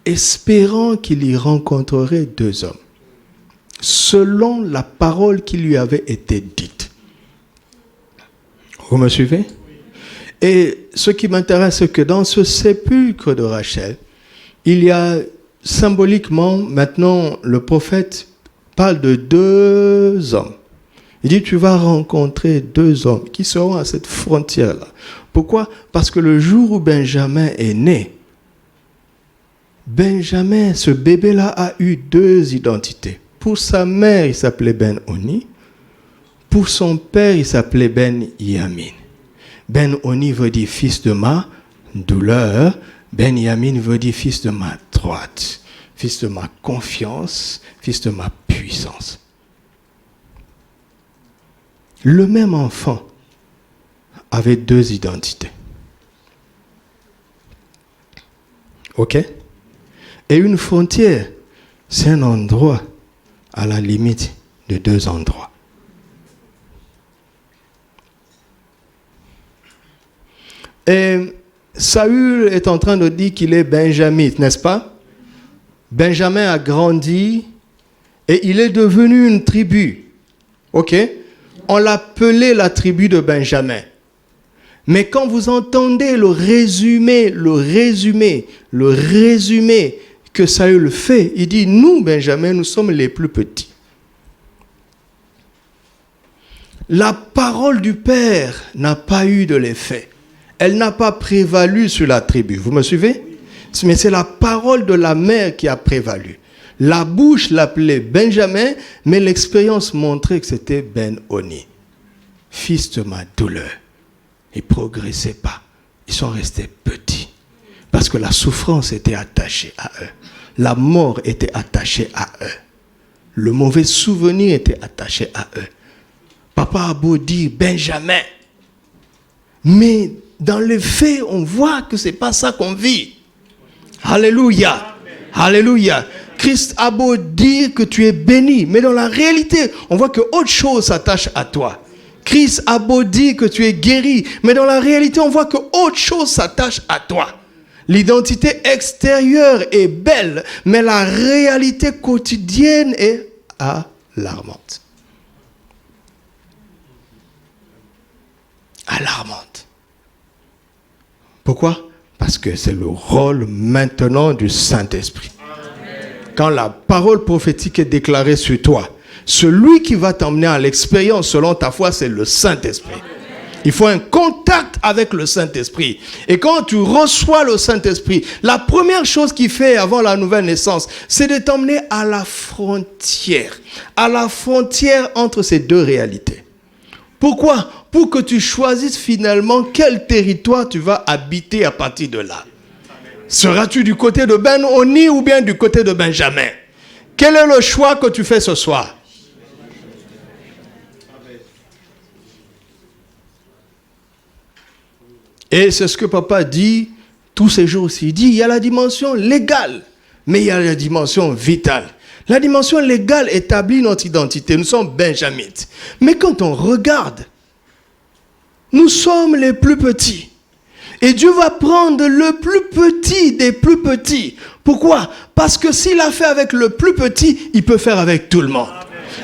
[SPEAKER 3] espérant qu'il y rencontrerait deux hommes, selon la parole qui lui avait été dite. Vous me suivez? Et ce qui m'intéresse, c'est que dans ce sépulcre de Rachel, il y a symboliquement, maintenant, le prophète parle de deux hommes. Il dit, tu vas rencontrer deux hommes qui seront à cette frontière-là. Pourquoi? Parce que le jour où Benjamin est né, Benjamin, ce bébé-là, a eu deux identités. Pour sa mère, il s'appelait Ben-Oni. Pour son père, il s'appelait Ben-Yamin. Ben-Oni veut dire fils de ma douleur. Ben-Yamin veut dire fils de ma droite, fils de ma confiance, fils de ma puissance. Le même enfant avait deux identités. Ok? Et une frontière, c'est un endroit à la limite de deux endroits. Et Saül est en train de dire qu'il est benjamite, n'est-ce pas? Benjamin a grandi et il est devenu une tribu. Ok? On l'appelait la tribu de Benjamin. Mais quand vous entendez le résumé que Saül fait, il dit, nous, Benjamin, nous sommes les plus petits. La parole du Père n'a pas eu de l'effet. Elle n'a pas prévalu sur la tribu. Vous me suivez? Mais c'est la parole de la mère qui a prévalu. La bouche l'appelait Benjamin, mais l'expérience montrait que c'était Ben-Oni, fils de ma douleur. Ils ne progressaient pas. Ils sont restés petits. Parce que la souffrance était attachée à eux. La mort était attachée à eux. Le mauvais souvenir était attaché à eux. Papa a beau dire Benjamin. Mais dans les faits, on voit que ce n'est pas ça qu'on vit. Alléluia. Alléluia. Christ a beau dire que tu es béni. Mais dans la réalité, on voit que autre chose s'attache à toi. Christ a beau dire que tu es guéri. Mais dans la réalité, on voit que autre chose s'attache à toi. L'identité extérieure est belle, mais la réalité quotidienne est alarmante. Alarmante. Pourquoi? Parce que c'est le rôle maintenant du Saint-Esprit. Quand la parole prophétique est déclarée sur toi, celui qui va t'emmener à l'expérience selon ta foi, c'est le Saint-Esprit. Il faut un contact avec le Saint-Esprit. Et quand tu reçois le Saint-Esprit, la première chose qu'il fait avant la nouvelle naissance, c'est de t'emmener à la frontière entre ces deux réalités. Pourquoi? Pour que tu choisisses finalement quel territoire tu vas habiter à partir de là. Seras-tu du côté de Ben-Oni ou bien du côté de Benjamin? Quel est le choix que tu fais ce soir? Et c'est ce que papa dit tous ces jours-ci. Il dit, il y a la dimension légale, mais il y a la dimension vitale. La dimension légale établit notre identité. Nous sommes benjamites. Mais quand on regarde, nous sommes les plus petits. Et Dieu va prendre le plus petit des plus petits. Pourquoi? Parce que s'il a fait avec le plus petit, il peut faire avec tout le monde.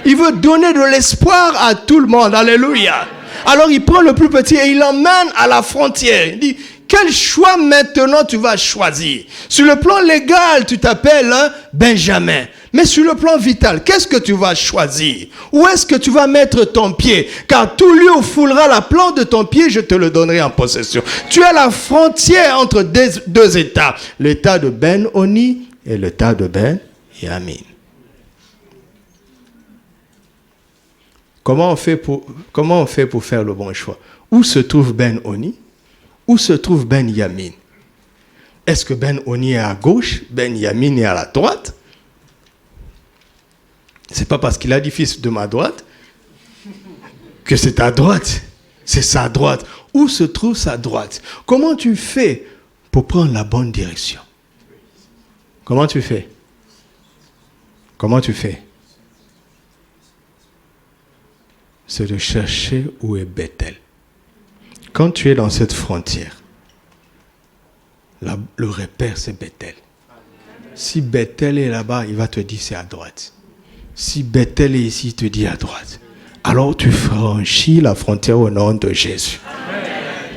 [SPEAKER 3] Il veut donner de l'espoir à tout le monde. Alléluia. Alors il prend le plus petit et il l'emmène à la frontière. Il dit, quel choix maintenant tu vas choisir? Sur le plan légal, tu t'appelles Benjamin. Mais sur le plan vital, qu'est-ce que tu vas choisir? Où est-ce que tu vas mettre ton pied? Car tout lieu où foulera la plante de ton pied, je te le donnerai en possession. Tu es à la frontière entre deux états. L'état de Ben-Oni et l'état de Ben-Yamin. Comment on fait pour faire le bon choix? Où se trouve Ben-Oni? Où se trouve Ben-Yamin? Est-ce que Ben-Oni est à gauche, Ben-Yamin est à la droite? C'est pas parce qu'il a dit fils de ma droite que c'est ta droite. C'est sa droite. Où se trouve sa droite? Comment tu fais pour prendre la bonne direction? Comment tu fais? Comment tu fais? C'est de chercher où est Bethel. Quand tu es dans cette frontière, le repère c'est Bethel. Si Bethel est là-bas, il va te dire c'est à droite. Si Bethel est ici, il te dit à droite. Alors tu franchis la frontière au nom de Jésus.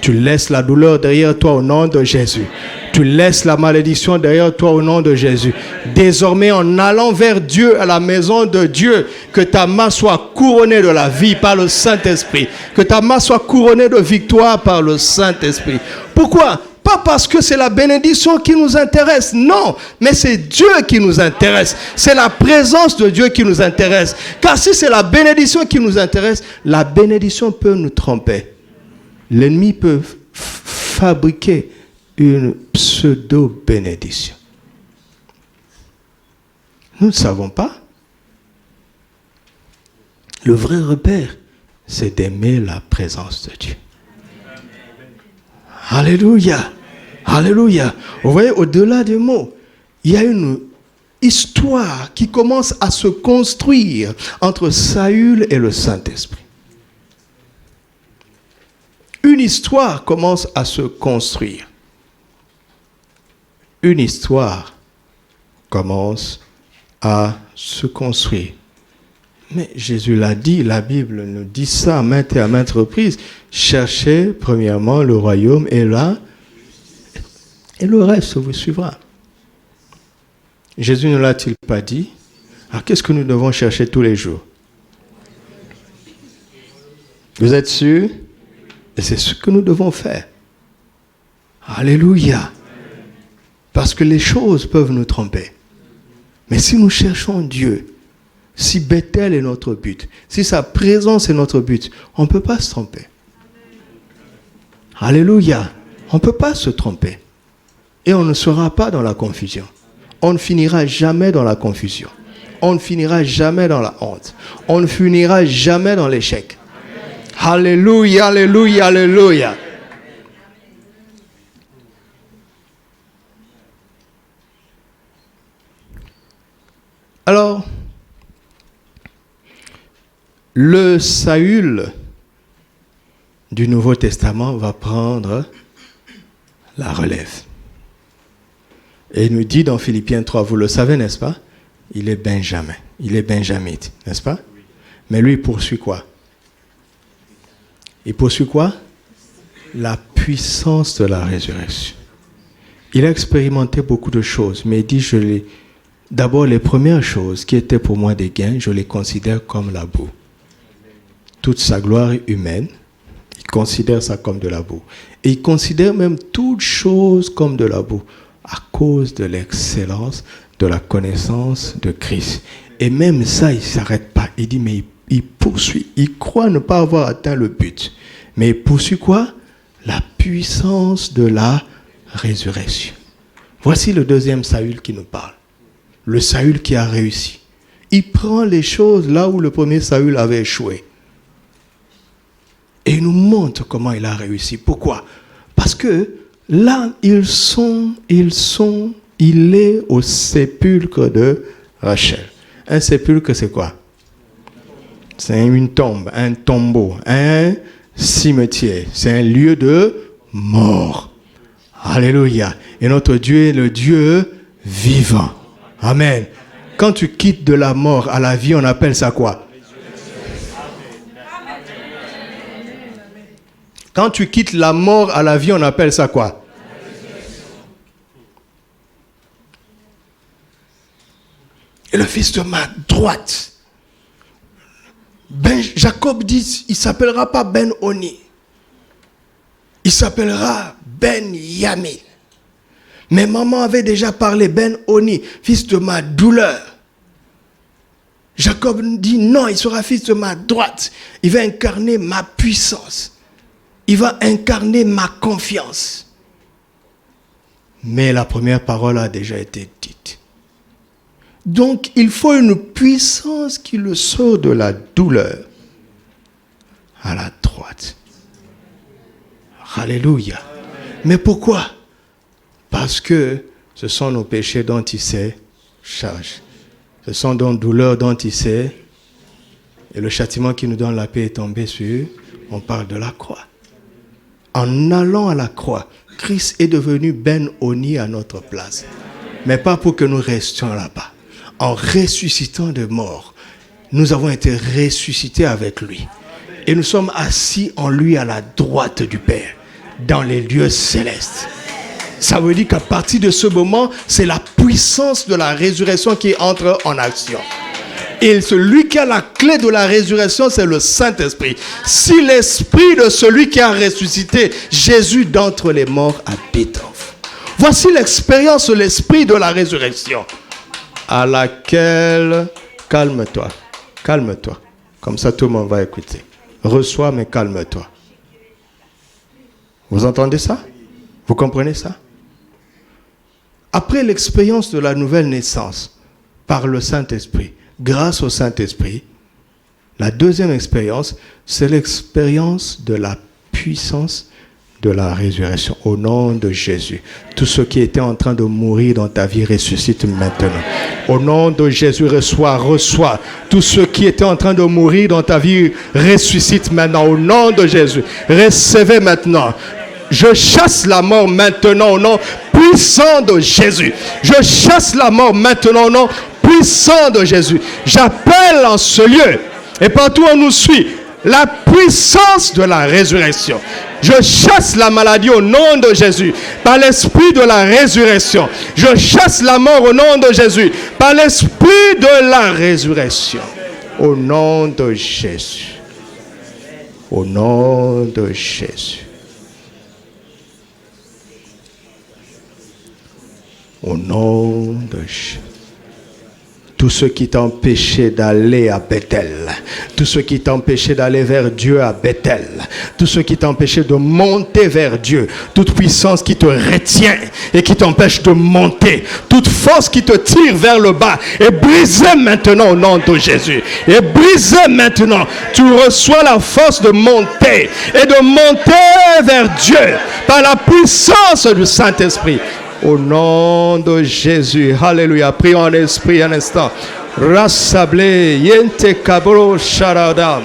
[SPEAKER 3] Tu laisses la douleur derrière toi au nom de Jésus. Tu laisses la malédiction derrière toi au nom de Jésus. Désormais, en allant vers Dieu, à la maison de Dieu, que ta main soit couronnée de la vie par le Saint-Esprit. Que ta main soit couronnée de victoire par le Saint-Esprit. Pourquoi? Pas parce que c'est la bénédiction qui nous intéresse, non, mais c'est Dieu qui nous intéresse. C'est la présence de Dieu qui nous intéresse. Car si c'est la bénédiction qui nous intéresse, la bénédiction peut nous tromper. L'ennemi peut fabriquer une pseudo-bénédiction. Nous ne savons pas. Le vrai repère, c'est d'aimer la présence de Dieu. Alléluia. Alléluia. Vous voyez, au-delà des mots, il y a une histoire qui commence à se construire entre Saül et le Saint-Esprit. Une histoire commence à se construire. Une histoire commence à se construire. Mais Jésus l'a dit, la Bible nous dit ça à maintes et à maintes reprises. Cherchez premièrement le royaume et là, et le reste vous suivra. Jésus ne l'a-t-il pas dit? Alors qu'est-ce que nous devons chercher tous les jours? Vous êtes sûrs? Et c'est ce que nous devons faire. Alléluia. Parce que les choses peuvent nous tromper. Mais si nous cherchons Dieu, si Bethel est notre but, si sa présence est notre but, on ne peut pas se tromper. Alléluia. On ne peut pas se tromper. Et on ne sera pas dans la confusion. On ne finira jamais dans la confusion. On ne finira jamais dans la honte. On ne finira jamais dans l'échec. Alléluia, alléluia, alléluia. Alors, le Saül du Nouveau Testament va prendre la relève. Et il nous dit dans Philippiens 3, vous le savez, n'est-ce pas? Il est Benjamin. Il est benjamite, n'est-ce pas? Mais lui, il poursuit quoi? Il poursuit quoi? La puissance de la résurrection. Il a expérimenté beaucoup de choses, mais il dit, d'abord, les premières choses qui étaient pour moi des gains, je les considère comme la boue. Toute sa gloire humaine, il considère ça comme de la boue. Et il considère même toutes choses comme de la boue, à cause de l'excellence, de la connaissance de Christ. Et même ça, il ne s'arrête pas. Il dit, mais il poursuit. Il croit ne pas avoir atteint le but. Mais il poursuit quoi? La puissance de la résurrection. Voici le deuxième Saül qui nous parle. Le Saül qui a réussi. Il prend les choses là où le premier Saül avait échoué. Et il nous montre comment il a réussi. Pourquoi? Parce que là, il est au sépulcre de Rachel. Un sépulcre, c'est quoi? C'est une tombe, un tombeau, un cimetière. C'est un lieu de mort. Alléluia. Et notre Dieu est le Dieu vivant. Amen. Quand tu quittes de la mort à la vie, on appelle ça quoi? Quand tu quittes la mort à la vie, on appelle ça quoi? Et le fils de ma droite, Jacob dit, il ne s'appellera pas Ben-Oni. Il s'appellera Ben-Yamin. Mais maman avait déjà parlé, Ben-Oni, fils de ma douleur. Jacob dit, non, il sera fils de ma droite. Il va incarner ma puissance. Il va incarner ma confiance. Mais la première parole a déjà été dite. Donc, il faut une puissance qui le sort de la douleur à la droite. Alléluia. Mais pourquoi? Parce que ce sont nos péchés dont il s'est chargé. Ce sont nos douleurs dont il s'est. Et le châtiment qui nous donne la paix est tombé sur. On parle de la croix. En allant à la croix, Christ est devenu Ben-Oni à notre place. Mais pas pour que nous restions là-bas. En ressuscitant de mort, nous avons été ressuscités avec lui. Et nous sommes assis en lui à la droite du Père, dans les lieux célestes. Ça veut dire qu'à partir de ce moment, c'est la puissance de la résurrection qui entre en action. Et celui qui a la clé de la résurrection, c'est le Saint-Esprit. Si l'esprit de celui qui a ressuscité Jésus d'entre les morts habite en vous. Voici l'expérience de l'esprit de la résurrection. À laquelle, calme-toi, calme-toi. Comme ça, tout le monde va écouter. Reçois, mais calme-toi. Vous entendez ça? Vous comprenez ça? Après l'expérience de la nouvelle naissance, par le Saint-Esprit, grâce au Saint-Esprit, la deuxième expérience, c'est l'expérience de la puissance de la résurrection. Au nom de Jésus. Tout ce qui était en train de mourir dans ta vie ressuscite maintenant. Au nom de Jésus, reçois. Tout ce qui était en train de mourir dans ta vie ressuscite maintenant. Au nom de Jésus. Recevez maintenant. Je chasse la mort maintenant au nom puissant de Jésus. Je chasse la mort maintenant au nom puissant de Jésus. J'appelle en ce lieu et partout où on nous suit la puissance de la résurrection. Je chasse la maladie au nom de Jésus par l'esprit de la résurrection. Je chasse la mort au nom de Jésus par l'esprit de la résurrection. Au nom de Jésus. Au nom de Jésus. Au nom de Jésus. Tout ce qui t'empêchait d'aller à Bethel, tout ce qui t'empêchait d'aller vers Dieu à Bethel, tout ce qui t'empêchait de monter vers Dieu, toute puissance qui te retient et qui t'empêche de monter, toute force qui te tire vers le bas est brisée maintenant au nom de Jésus. Est brisée maintenant. Tu reçois la force de monter et de monter vers Dieu par la puissance du Saint-Esprit. Au nom de Jésus. Alléluia. Prions en esprit un instant. Rassablé. Yente kabro sharadam.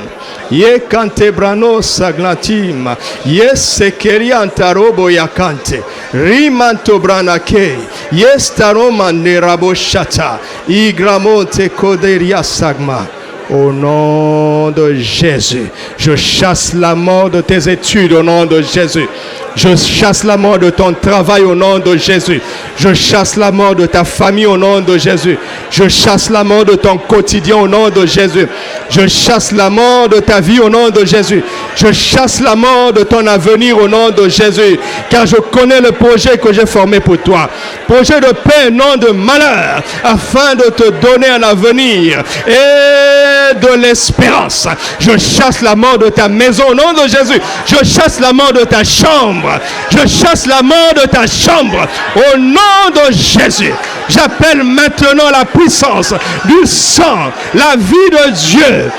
[SPEAKER 3] Ye kante brano saglatim. Ye sekeri antarobo yakante. Rimanto branake. Ye staroman nerabo shata. Igramonte koderia sagma. Au nom de Jésus. Je chasse la mort de tes études au nom de Jésus. Je chasse la mort de ton travail au nom de Jésus. Je chasse la mort de ta famille au nom de Jésus. Je chasse la mort de ton quotidien au nom de Jésus. Je chasse la mort de ta vie au nom de Jésus. Je chasse la mort de ton avenir au nom de Jésus. Car je connais le projet que j'ai formé pour toi. Projet de paix, non de malheur, afin de te donner un avenir et de l'espérance. Je chasse la mort de ta maison au nom de Jésus. Je chasse la mort de ta chambre. Je chasse la mort de ta chambre au nom de Jésus. J'appelle maintenant la puissance du sang, la vie de Dieu.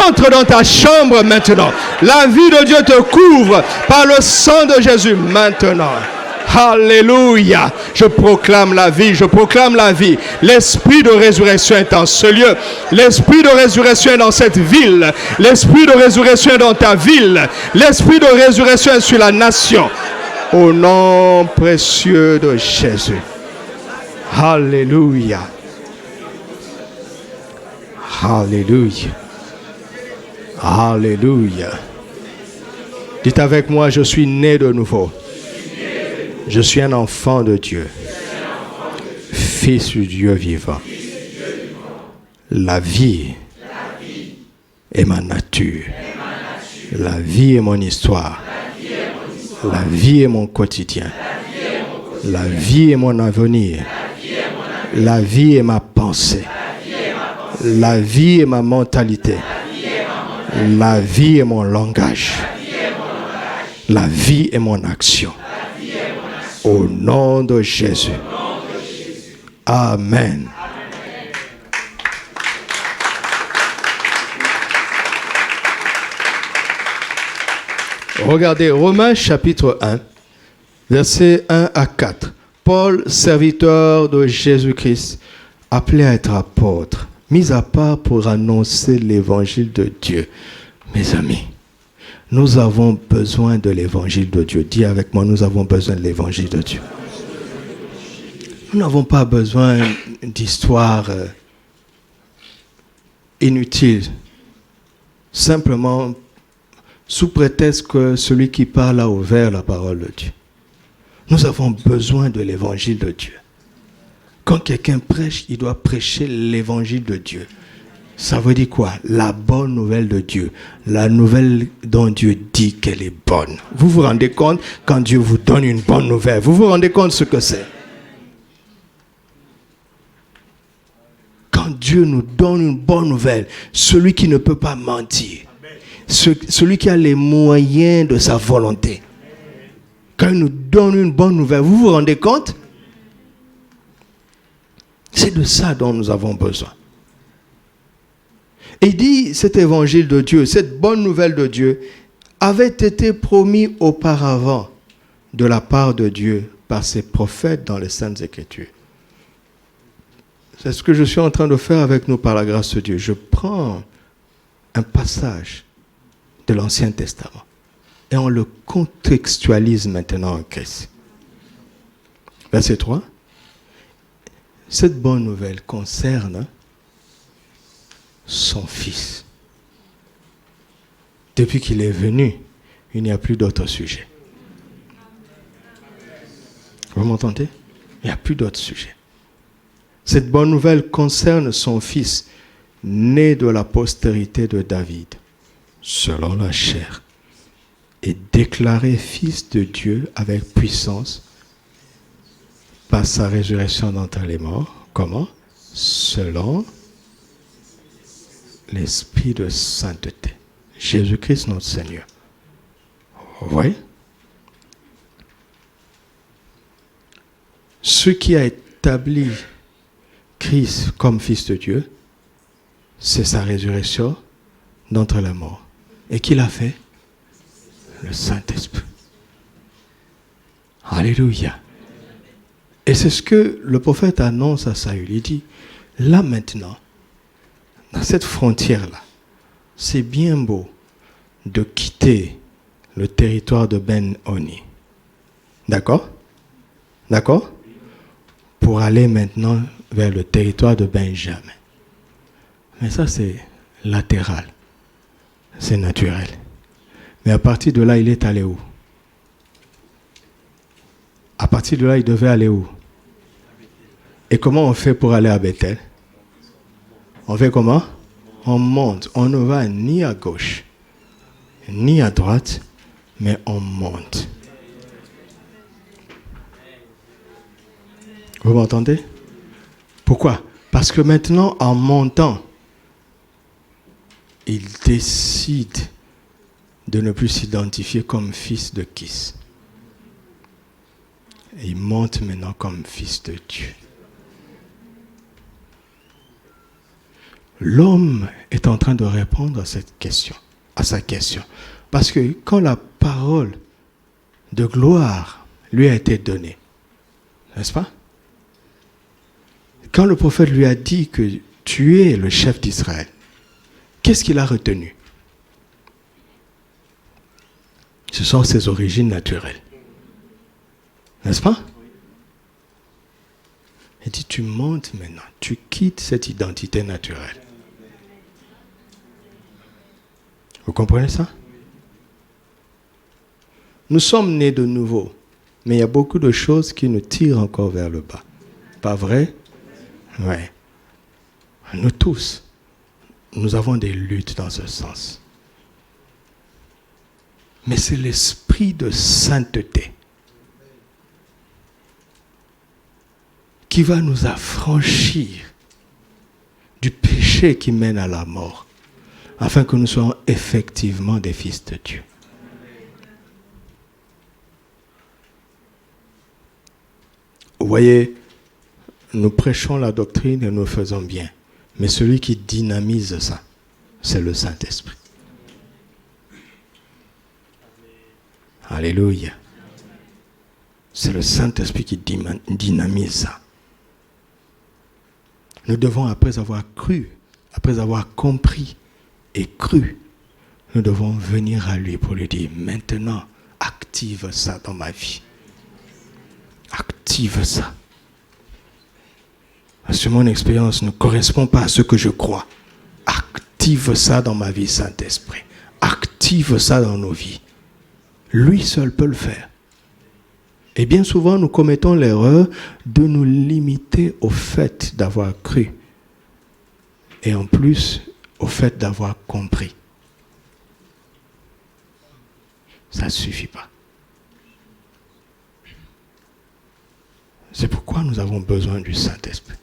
[SPEAKER 3] Entre dans ta chambre maintenant. La vie de Dieu te couvre par le sang de Jésus maintenant. Alléluia. Je proclame la vie, je proclame la vie. L'esprit de résurrection est en ce lieu. L'esprit de résurrection est dans cette ville. L'esprit de résurrection est dans ta ville. L'esprit de résurrection est sur la nation. Au nom précieux de Jésus. Alléluia. Alléluia. Alléluia. Dites avec moi, je suis né de nouveau. Je suis un enfant de Dieu, fils du Dieu vivant. La vie est ma nature. La vie est mon histoire. La vie est mon quotidien. La vie est mon avenir. La vie est ma pensée. La vie est ma mentalité. La vie est mon langage. La vie est mon action. Au nom de Jésus. Amen. Regardez Romains chapitre 1, versets 1 à 4. Paul, serviteur de Jésus-Christ, appelé à être apôtre, mis à part pour annoncer l'évangile de Dieu. Mes amis, nous avons besoin de l'évangile de Dieu. Dis avec moi, nous avons besoin de l'évangile de Dieu. Nous n'avons pas besoin d'histoires inutiles. Simplement, sous prétexte que celui qui parle a ouvert la parole de Dieu. Nous avons besoin de l'évangile de Dieu. Quand quelqu'un prêche, il doit prêcher l'évangile de Dieu. Ça veut dire quoi? La bonne nouvelle de Dieu. La nouvelle dont Dieu dit qu'elle est bonne. Vous vous rendez compte quand Dieu vous donne une bonne nouvelle? Vous vous rendez compte ce que c'est? Quand Dieu nous donne une bonne nouvelle, celui qui ne peut pas mentir, celui qui a les moyens de sa volonté, quand il nous donne une bonne nouvelle, vous vous rendez compte? C'est de ça dont nous avons besoin. Et il dit, cet évangile de Dieu, cette bonne nouvelle de Dieu, avait été promis auparavant de la part de Dieu par ses prophètes dans les Saintes Écritures. C'est ce que je suis en train de faire avec nous par la grâce de Dieu. Je prends un passage de l'Ancien Testament et on le contextualise maintenant en Christ. Verset 3. Cette bonne nouvelle concerne son Fils. Depuis qu'il est venu, il n'y a plus d'autre sujet. Vous m'entendez? Il n'y a plus d'autre sujet. Cette bonne nouvelle concerne son Fils, né de la postérité de David, selon la chair, et déclaré Fils de Dieu avec puissance par sa résurrection d'entre les morts. Comment? Selon l'Esprit de sainteté. Jésus-Christ notre Seigneur. Vous voyez? Ce qui a établi Christ comme Fils de Dieu, c'est sa résurrection d'entre les morts. Et qui l'a fait? Le Saint-Esprit. Alléluia. Et c'est ce que le prophète annonce à Saül. Il dit, là maintenant, dans cette frontière-là, c'est bien beau de quitter le territoire de Ben-Oni. D'accord? D'accord? Pour aller maintenant vers le territoire de Benjamin. Mais ça, c'est latéral. C'est naturel. Mais à partir de là, il est allé où? À partir de là, il devait aller où? Et comment on fait pour aller à Bethel? On fait comment? On monte. On ne va ni à gauche, ni à droite, mais on monte. Vous m'entendez? Pourquoi? Parce que maintenant, en montant, il décide de ne plus s'identifier comme fils de Kis. Il monte maintenant comme fils de Dieu. L'homme est en train de répondre à cette question, à sa question. Parce que quand la parole de gloire lui a été donnée, n'est-ce pas? Quand le prophète lui a dit que tu es le chef d'Israël, qu'est-ce qu'il a retenu? Ce sont ses origines naturelles. N'est-ce pas? Il dit, tu montes maintenant, tu quittes cette identité naturelle. Vous comprenez ça? Nous sommes nés de nouveau, mais il y a beaucoup de choses qui nous tirent encore vers le bas. Pas vrai? Oui. Nous tous, nous avons des luttes dans ce sens. Mais c'est l'esprit de sainteté qui va nous affranchir du péché qui mène à la mort, afin que nous soyons effectivement des fils de Dieu. Vous voyez, nous prêchons la doctrine et nous faisons bien. Mais celui qui dynamise ça, c'est le Saint-Esprit. Alléluia. C'est le Saint-Esprit qui dynamise ça. Nous devons, après avoir cru, après avoir compris et cru, nous devons venir à lui pour lui dire, maintenant, active ça dans ma vie. Active ça. Parce que mon expérience ne correspond pas à ce que je crois. Active ça dans ma vie, Saint-Esprit. Active ça dans nos vies. Lui seul peut le faire. Et bien souvent, nous commettons l'erreur de nous limiter au fait d'avoir cru. Et en plus, au fait d'avoir compris. Ça ne suffit pas. C'est pourquoi nous avons besoin du Saint-Esprit.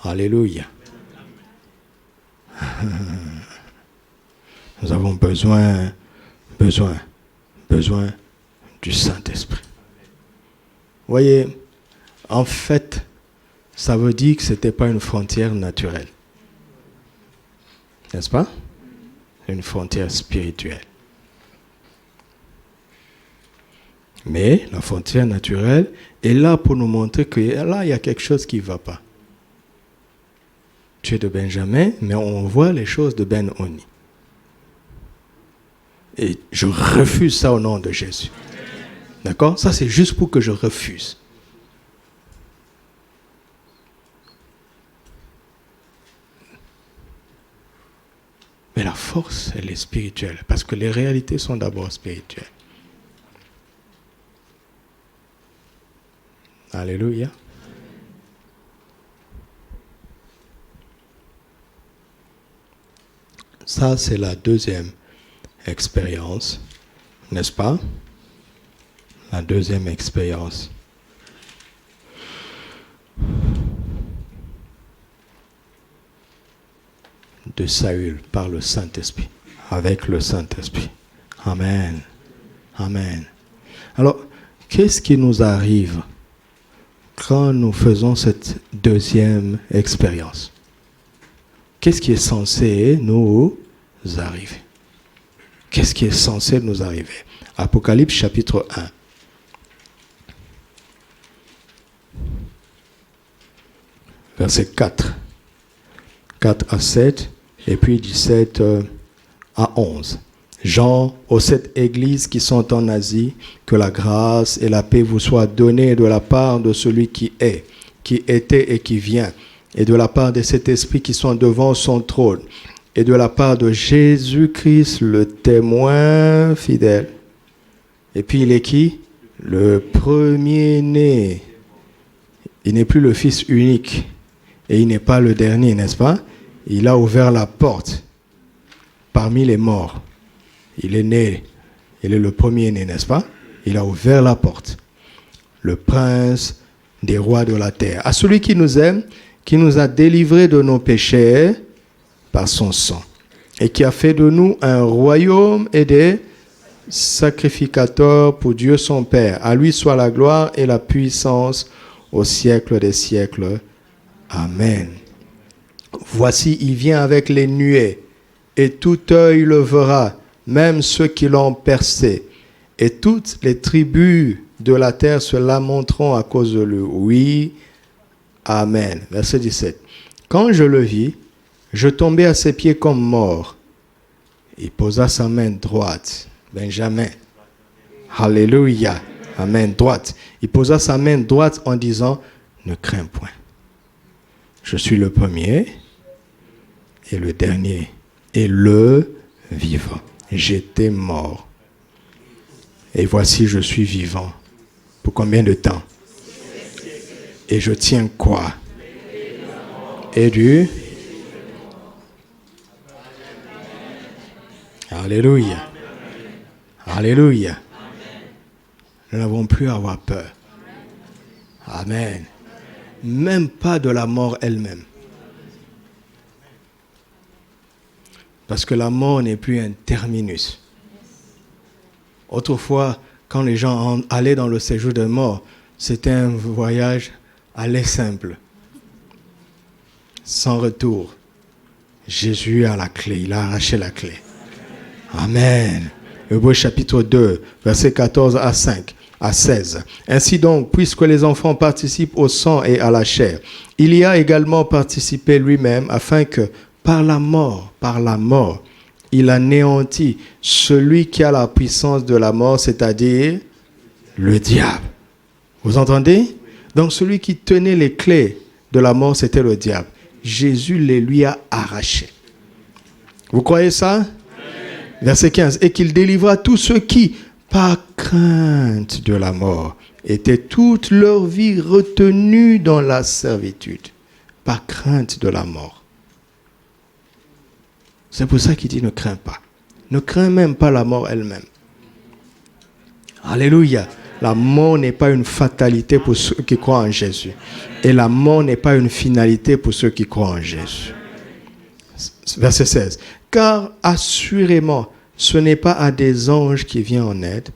[SPEAKER 3] Alléluia. Nous avons besoin du Saint-Esprit. Vous voyez, en fait, ça veut dire que ce n'était pas une frontière naturelle. N'est-ce pas? Une frontière spirituelle. Mais la frontière naturelle est là pour nous montrer que là, il y a quelque chose qui ne va pas. Tu es de Benjamin, mais on voit les choses de Ben-Oni. Et je refuse ça au nom de Jésus. D'accord? Ça, c'est juste pour que je refuse. Mais la force, elle est spirituelle, parce que les réalités sont d'abord spirituelles. Alléluia. Ça, c'est la deuxième expérience, n'est-ce pas? La deuxième expérience. De Saül par le Saint-Esprit, avec le Saint-Esprit. Amen. Amen. Alors, qu'est-ce qui nous arrive quand nous faisons cette deuxième expérience? Qu'est-ce qui est censé nous arriver? Qu'est-ce qui est censé nous arriver? Apocalypse chapitre 1. Verset 4. 4 à 7, et puis 17 à 11. Jean, aux 7 églises qui sont en Asie, que la grâce et la paix vous soient données de la part de celui qui est, qui était et qui vient, et de la part de cet esprit qui sont devant son trône, et de la part de Jésus-Christ, le témoin fidèle. Et puis il est qui? Le premier-né. Il n'est plus le fils unique, et il n'est pas le dernier, n'est-ce pas? Il a ouvert la porte parmi les morts. Il est né, il est le premier-né, n'est-ce pas? Il a ouvert la porte. Le prince des rois de la terre. À celui qui nous aime, qui nous a délivrés de nos péchés par son sang, et qui a fait de nous un royaume et des sacrificateurs pour Dieu son Père. À lui soit la gloire et la puissance au siècle des siècles. Amen. Voici, il vient avec les nuées, et tout œil le verra, même ceux qui l'ont percé. Et toutes les tribus de la terre se lamenteront à cause de lui. Oui, amen. Verset 17. Quand je le vis, je tombai à ses pieds comme mort. Il posa sa main droite. Benjamin. Alléluia. Amen. Droite. Il posa sa main droite en disant, ne crains point. Je suis le premier et le dernier et le vivant. J'étais mort. Et voici, je suis vivant. Pour combien de temps? Et je tiens quoi? Et du... Alléluia. Alléluia. Nous n'avons plus à avoir peur. Amen. Même pas de la mort elle-même. Parce que la mort n'est plus un terminus. Autrefois, quand les gens allaient dans le séjour de mort, c'était un voyage aller simple, sans retour. Jésus a la clé, il a arraché la clé. Amen. Hébreux chapitre 2, versets 14 à 5. À 16. Ainsi donc, puisque les enfants participent au sang et à la chair, il y a également participé lui-même afin que, par la mort, il anéantit celui qui a la puissance de la mort, c'est-à-dire le diable. Vous entendez? Donc celui qui tenait les clés de la mort, c'était le diable. Jésus les lui a arrachés. Vous croyez ça? Verset 15. Et qu'il délivra tous ceux qui, par crainte de la mort, étaient toute leur vie retenus dans la servitude. Par crainte de la mort. C'est pour ça qu'il dit ne crains pas. Ne crains même pas la mort elle-même. Alléluia. La mort n'est pas une fatalité pour ceux qui croient en Jésus. Et la mort n'est pas une finalité pour ceux qui croient en Jésus. Verset 16. Car assurément, ce n'est pas à des anges qui vient en aide,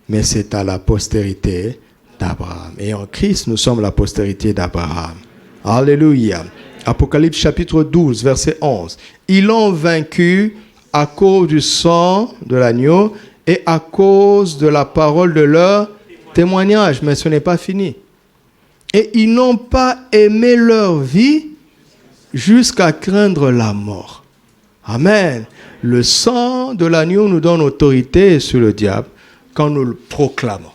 [SPEAKER 3] mais c'est à la postérité d'Abraham. Et en Christ, nous sommes la postérité d'Abraham. Alléluia. Apocalypse chapitre 12, verset 11. Ils l'ont vaincu à cause du sang de l'agneau et à cause de la parole de leur témoignage, mais ce n'est pas fini. Et ils n'ont pas aimé leur vie jusqu'à craindre la mort. Amen. Le sang de l'agneau nous donne autorité sur le diable quand nous le proclamons.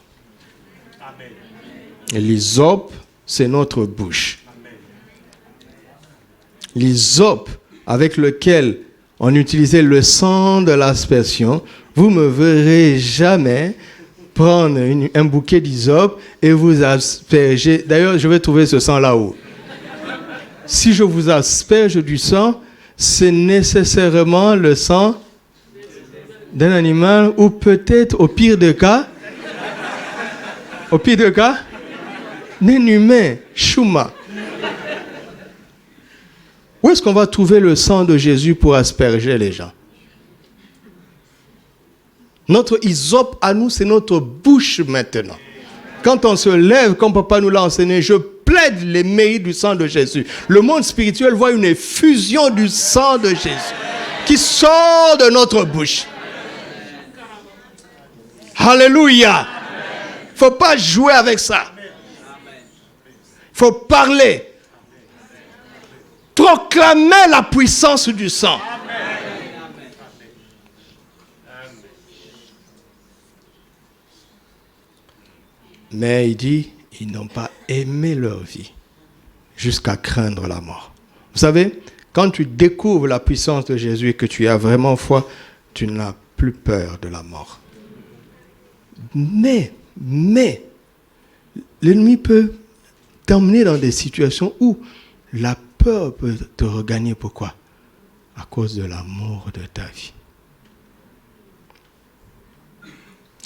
[SPEAKER 3] Et l'hysope, c'est notre bouche. L'hysope avec lequel on utilisait le sang de l'aspersion, vous ne me verrez jamais prendre un bouquet d'hysope et vous asperger. D'ailleurs, je vais trouver ce sang là-haut. Si je vous asperge du sang, c'est nécessairement le sang d'un animal ou peut-être, au pire des cas, d'un humain, chouma. Où est-ce qu'on va trouver le sang de Jésus pour asperger les gens? Notre hysope à nous, c'est notre bouche maintenant. Quand on se lève, comme papa nous l'a enseigné, je plaide les mérites du sang de Jésus. Le monde spirituel voit une effusion du sang de Jésus qui sort de notre bouche. Alléluia. Il ne faut pas jouer avec ça. Il faut parler. Proclamer la puissance du sang. Mais il dit, ils n'ont pas aimé leur vie jusqu'à craindre la mort. Vous savez, quand tu découvres la puissance de Jésus et que tu as vraiment foi, tu n'as plus peur de la mort. Mais, l'ennemi peut t'emmener dans des situations où la peur peut te regagner. Pourquoi? À cause de l'amour de ta vie.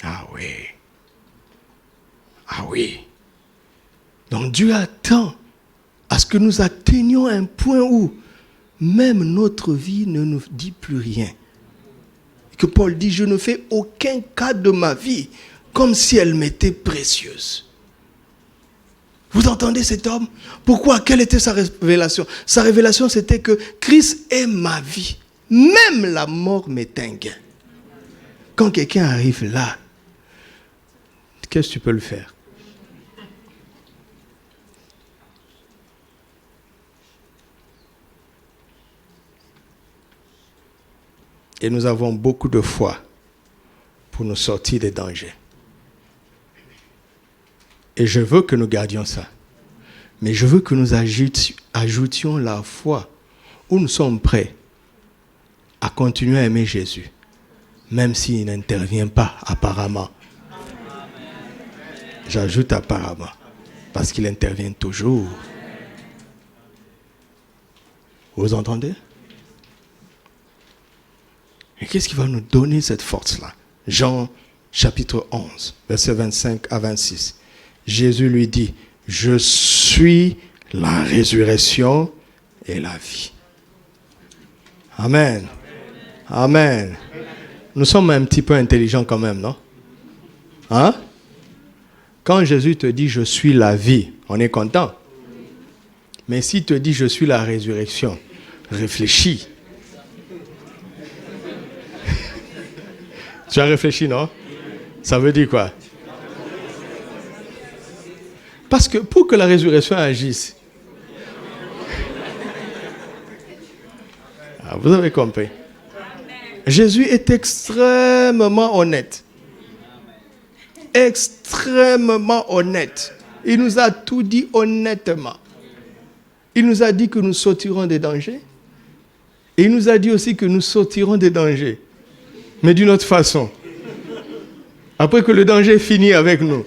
[SPEAKER 3] Ah oui. Ah oui. Donc Dieu attend à ce que nous atteignions un point où même notre vie ne nous dit plus rien. Que Paul dit, je ne fais aucun cas de ma vie comme si elle m'était précieuse. Vous entendez cet homme? Pourquoi? Quelle était sa révélation? Sa révélation, c'était que Christ est ma vie. Même la mort m'est un gain. Quand quelqu'un arrive là, qu'est-ce que tu peux le faire? Et nous avons beaucoup de foi pour nous sortir des dangers. Et je veux que nous gardions ça. Mais je veux que nous ajoutions la foi où nous sommes prêts à continuer à aimer Jésus, même s'il n'intervient pas apparemment. J'ajoute apparemment, parce qu'il intervient toujours. Vous entendez? Et qu'est-ce qui va nous donner cette force-là? Jean chapitre 11, versets 25 à 26. Jésus lui dit, je suis la résurrection et la vie. Amen. Amen. Nous sommes un petit peu intelligents quand même, non? Hein? Quand Jésus te dit, je suis la vie, on est content. Mais s'il te dit, je suis la résurrection, réfléchis. Tu as réfléchi, non? Ça veut dire quoi? Parce que pour que la résurrection agisse, vous avez compris. Jésus est extrêmement honnête. Extrêmement honnête. Il nous a tout dit honnêtement. Il nous a dit que nous sortirons des dangers. Et il nous a dit aussi que nous sortirons des dangers. Mais d'une autre façon. Après que le danger est fini avec nous.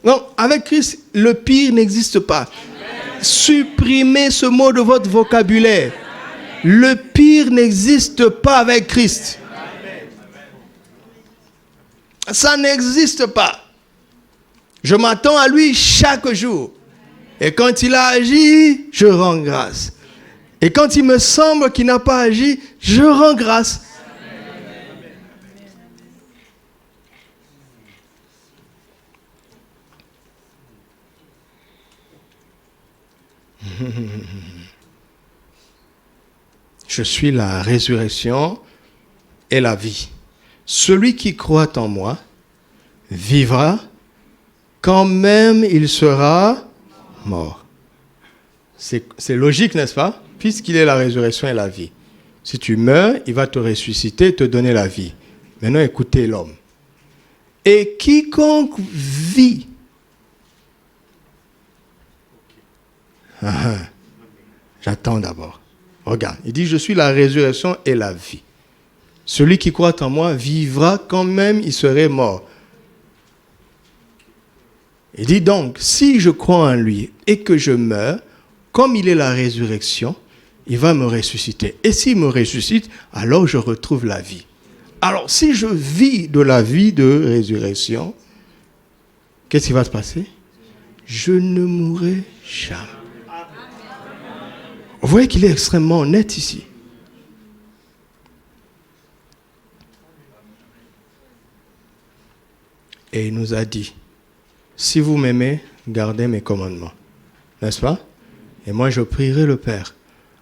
[SPEAKER 3] Non, avec Christ, le pire n'existe pas. Supprimez ce mot de votre vocabulaire. Le pire n'existe pas avec Christ. Ça n'existe pas. Je m'attends à lui chaque jour. Et quand il a agi, je rends grâce. Et quand il me semble qu'il n'a pas agi, je rends grâce. Je suis la résurrection et la vie. celui qui croit en moi vivra quand même il sera mort. C'est logique, n'est-ce pas? Puisqu'il est la résurrection et la vie. Si tu meurs, il va te ressusciter, te donner la vie. Maintenant, écoutez l'homme. Et quiconque vit. J'attends d'abord. Regarde, il dit, je suis la résurrection et la vie. Celui qui croit en moi vivra quand même il serait mort. Il dit donc, si je crois en lui et que je meurs, comme il est la résurrection, il va me ressusciter. Et s'il me ressuscite, alors je retrouve la vie. Alors, si je vis de la vie de résurrection, qu'est-ce qui va se passer? Je ne mourrai jamais. Vous voyez qu'il est extrêmement honnête ici. Et il nous a dit, si vous m'aimez, gardez mes commandements. N'est-ce pas? Et moi, je prierai le Père,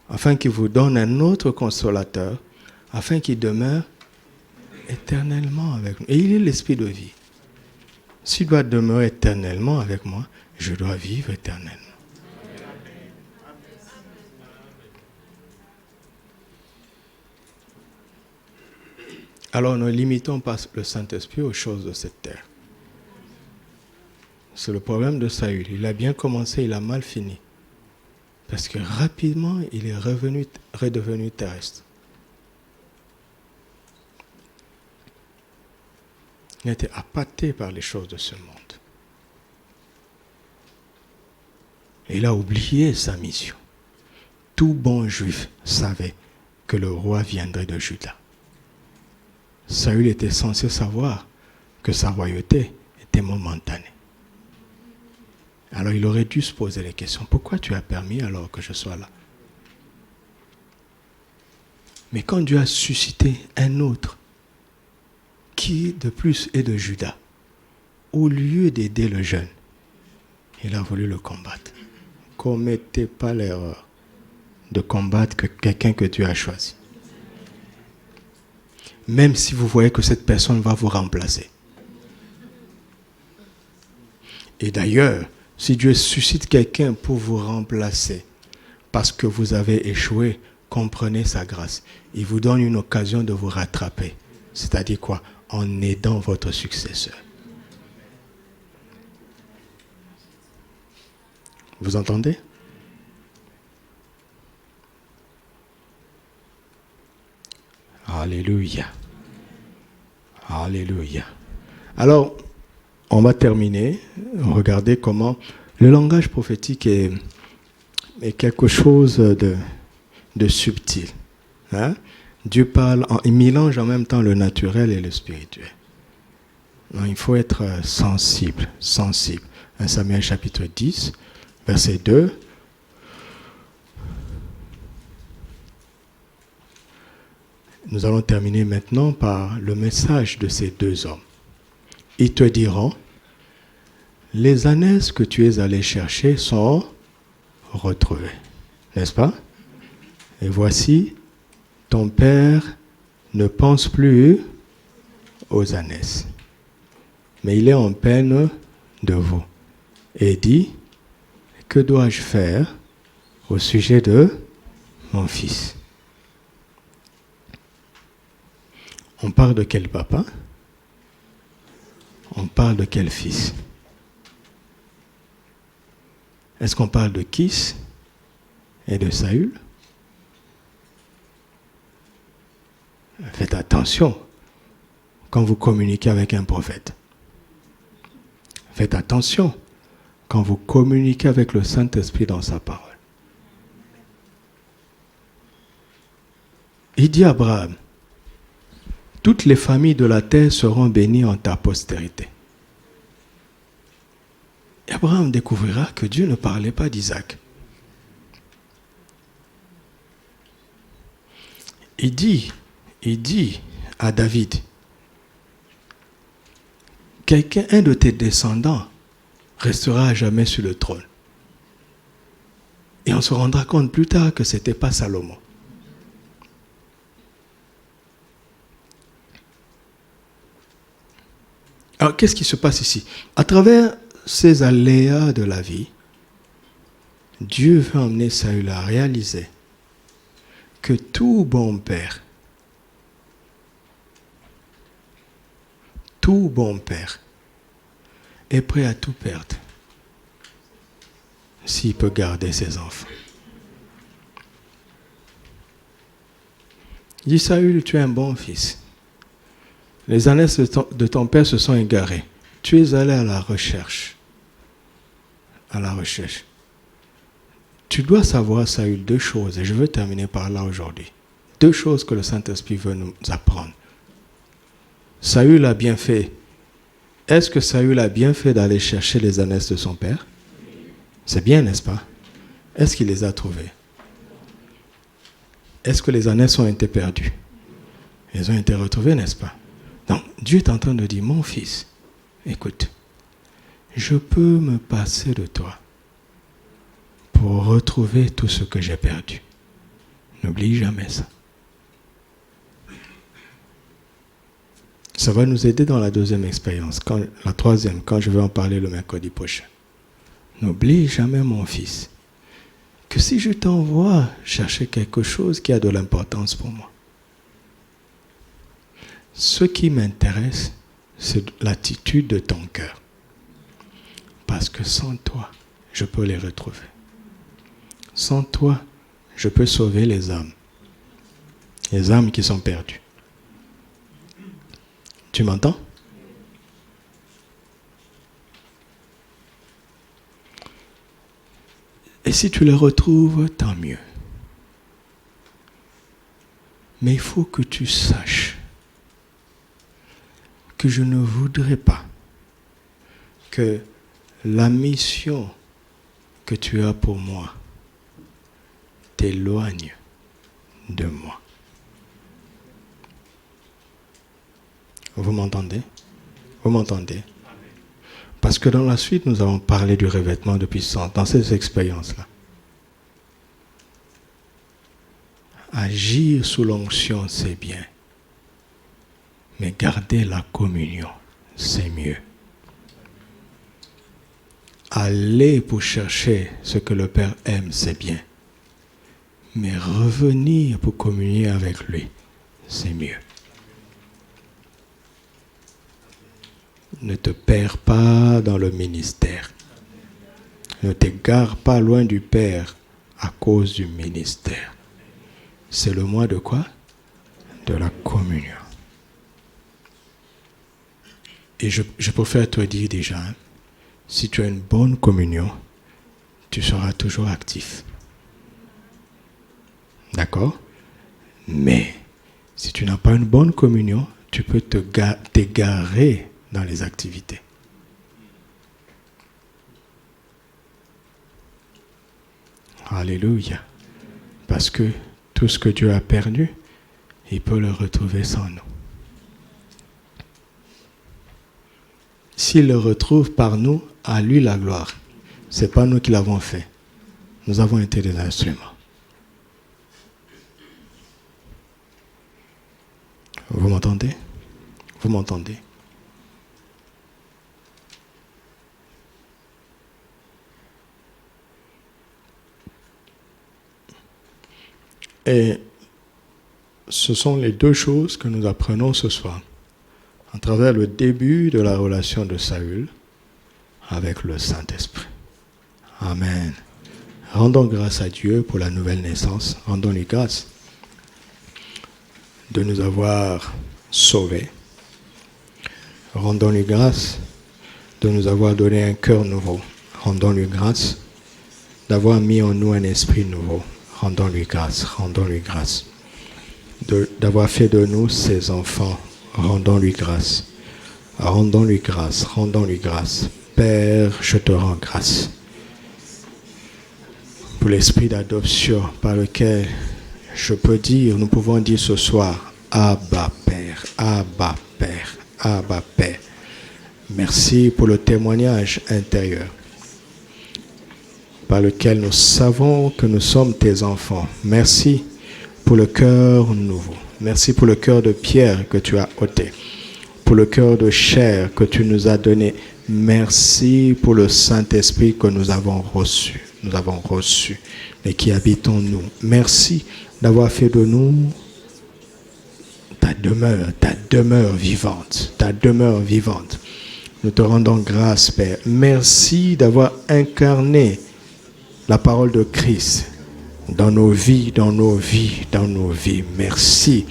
[SPEAKER 3] afin qu'il vous donne un autre consolateur, afin qu'il demeure éternellement avec nous. Et il est l'esprit de vie. S'il doit demeurer éternellement avec moi, je dois vivre éternellement. Alors ne limitons pas le Saint-Esprit aux choses de cette terre. C'est le problème de Saül. Il a bien commencé, il a mal fini. Parce que rapidement, il est redevenu terrestre. Il a été appâté par les choses de ce monde. Et il a oublié sa mission. Tout bon juif savait que le roi viendrait de Juda. Saül était censé savoir que sa royauté était momentanée. Alors il aurait dû se poser les questions. Pourquoi tu as permis alors que je sois là? Mais quand Dieu a suscité un autre, qui de plus est de Juda, au lieu d'aider le jeune, il a voulu le combattre. Commettez pas l'erreur de combattre quelqu'un que Dieu a choisi. Même si vous voyez que cette personne va vous remplacer. Et d'ailleurs, si Dieu suscite quelqu'un pour vous remplacer parce que vous avez échoué, comprenez sa grâce. Il vous donne une occasion de vous rattraper. C'est-à-dire quoi? En aidant votre successeur. Vous entendez? Alléluia. Alléluia. Alors, on va terminer. Regardez comment le langage prophétique est quelque chose de subtil. Hein? Dieu parle, il mélange en même temps le naturel et le spirituel. Donc, il faut être sensible. 1 Samuel chapitre 10, verset 2. Nous allons terminer maintenant par le message de ces deux hommes. Ils te diront, les ânesses que tu es allé chercher sont retrouvées. N'est-ce pas? Et voici, ton père ne pense plus aux ânesses, mais il est en peine de vous. Et dit, que dois-je faire au sujet de mon fils? On parle de quel papa? On parle de quel fils? Est-ce qu'on parle de Kis et de Saül? Faites attention quand vous communiquez avec un prophète. Faites attention quand vous communiquez avec le Saint-Esprit dans sa parole. Il dit à Abraham, toutes les familles de la terre seront bénies en ta postérité. Et Abraham découvrira que Dieu ne parlait pas d'Isaac. Il dit à David, un de tes descendants restera à jamais sur le trône. Et on se rendra compte plus tard que ce n'était pas Salomon. Alors, qu'est-ce qui se passe ici? À travers ces aléas de la vie, Dieu veut emmener Saül à réaliser que tout bon père est prêt à tout perdre s'il peut garder ses enfants. Il dit, Saül, tu es un bon fils. Les années de ton père se sont égarées. Tu es allé à la recherche. Tu dois savoir, Saül, 2 choses, et je veux terminer par là aujourd'hui. 2 choses que le Saint-Esprit veut nous apprendre. Saül a bien fait. Est-ce que Saül a bien fait d'aller chercher les ânesses de son père? C'est bien, n'est-ce pas? Est-ce qu'il les a trouvées? Est-ce que les ânesses ont été perdues? Elles ont été retrouvées, n'est-ce pas? Donc, Dieu est en train de dire, mon fils, écoute, je peux me passer de toi pour retrouver tout ce que j'ai perdu. N'oublie jamais ça. Ça va nous aider dans la 2e expérience, la 3e, quand je vais en parler le mercredi prochain. N'oublie jamais, mon fils, que si je t'envoie chercher quelque chose qui a de l'importance pour moi, ce qui m'intéresse, c'est l'attitude de ton cœur. Parce que sans toi, je peux les retrouver. Sans toi, je peux sauver les âmes qui sont perdues. Tu m'entends? Et si tu les retrouves, tant mieux. Mais il faut que tu saches que je ne voudrais pas que la mission que tu as pour moi t'éloigne de moi. Vous m'entendez? Vous m'entendez? Parce que dans la suite, nous avons parlé du revêtement de puissance, dans ces expériences-là. Agir sous l'onction, c'est bien. Mais garder la communion, c'est mieux. Aller pour chercher ce que le Père aime, c'est bien. Mais revenir pour communier avec lui, c'est mieux. Ne te perds pas dans le ministère. Ne t'égare pas loin du Père à cause du ministère. C'est le mois de quoi? De la communion. Et je préfère te dire déjà, si tu as une bonne communion, tu seras toujours actif. D'accord? Mais si tu n'as pas une bonne communion, tu peux t'égarer dans les activités. Alléluia. Parce que tout ce que Dieu a perdu, il peut le retrouver sans nous. S'il le retrouve par nous, à lui la gloire. Ce n'est pas nous qui l'avons fait. Nous avons été des instruments. Vous m'entendez? Vous m'entendez? Et ce sont les 2 choses que nous apprenons ce soir, à travers le début de la relation de Saül avec le Saint-Esprit. Amen. Rendons grâce à Dieu pour la nouvelle naissance. Rendons-lui grâce de nous avoir sauvés. Rendons-lui grâce de nous avoir donné un cœur nouveau. Rendons-lui grâce d'avoir mis en nous un esprit nouveau. Rendons-lui grâce, rendons-lui grâce. D'avoir fait de nous ses enfants. Rendons-lui grâce. Rendons-lui grâce, rendons-lui grâce. Père, je te rends grâce pour l'esprit d'adoption par lequel je peux dire, nous pouvons dire ce soir, Abba Père, Abba Père, Abba Père. Merci pour le témoignage intérieur par lequel nous savons que nous sommes tes enfants. Merci pour le cœur nouveau. Merci pour le cœur de pierre que tu as ôté. pour le cœur de chair que tu nous as donné. Merci pour le Saint-Esprit que nous avons reçu et qui habite en nous. Merci d'avoir fait de nous ta demeure vivante. Nous te rendons grâce, Père. Merci d'avoir incarné la parole de Christ dans nos vies. Merci,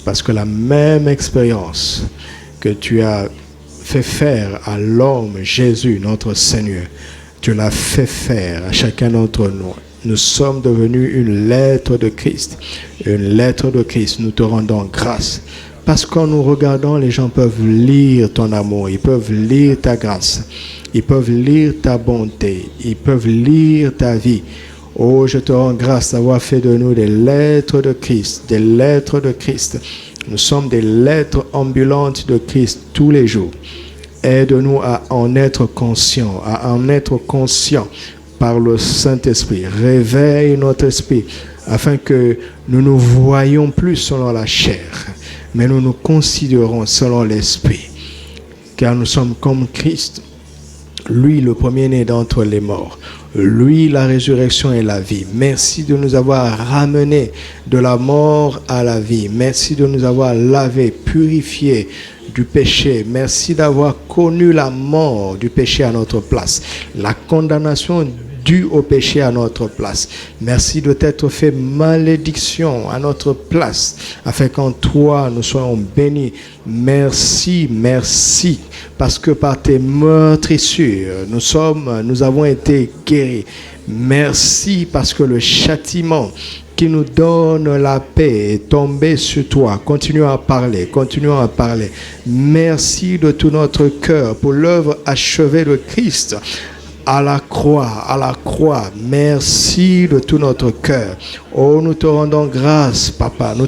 [SPEAKER 3] parce que la même expérience que tu as fait faire à l'homme Jésus, notre Seigneur, tu l'as fait faire à chacun d'entre nous. Nous sommes devenus une lettre de Christ. Nous te rendons grâce. Parce qu'en nous regardant, les gens peuvent lire ton amour, ils peuvent lire ta grâce, ils peuvent lire ta bonté, ils peuvent lire ta vie. Oh, je te rends grâce d'avoir fait de nous des lettres de Christ, Nous sommes des lettres ambulantes de Christ tous les jours. Aide-nous à en être conscients, par le Saint-Esprit. Réveille notre esprit afin que nous nous voyions plus selon la chair, mais nous nous considérons selon l'Esprit, car nous sommes comme Christ, lui le premier-né d'entre les morts, lui la résurrection et la vie. Merci de nous avoir ramenés de la mort à la vie. Merci de nous avoir lavés, purifiés du péché. Merci d'avoir connu la mort du péché à notre place, la condamnation due au péché à notre place. Merci de t'être fait malédiction à notre place, afin qu'en toi nous soyons bénis. Merci, parce que par tes meurtrissures, nous avons été guéris. Merci parce que le châtiment qui nous donne la paix est tombé sur toi. Continuons à parler. Merci de tout notre cœur pour l'œuvre achevée de Christ à la croix. Merci de tout notre cœur. Oh, nous te rendons grâce, Papa. Nous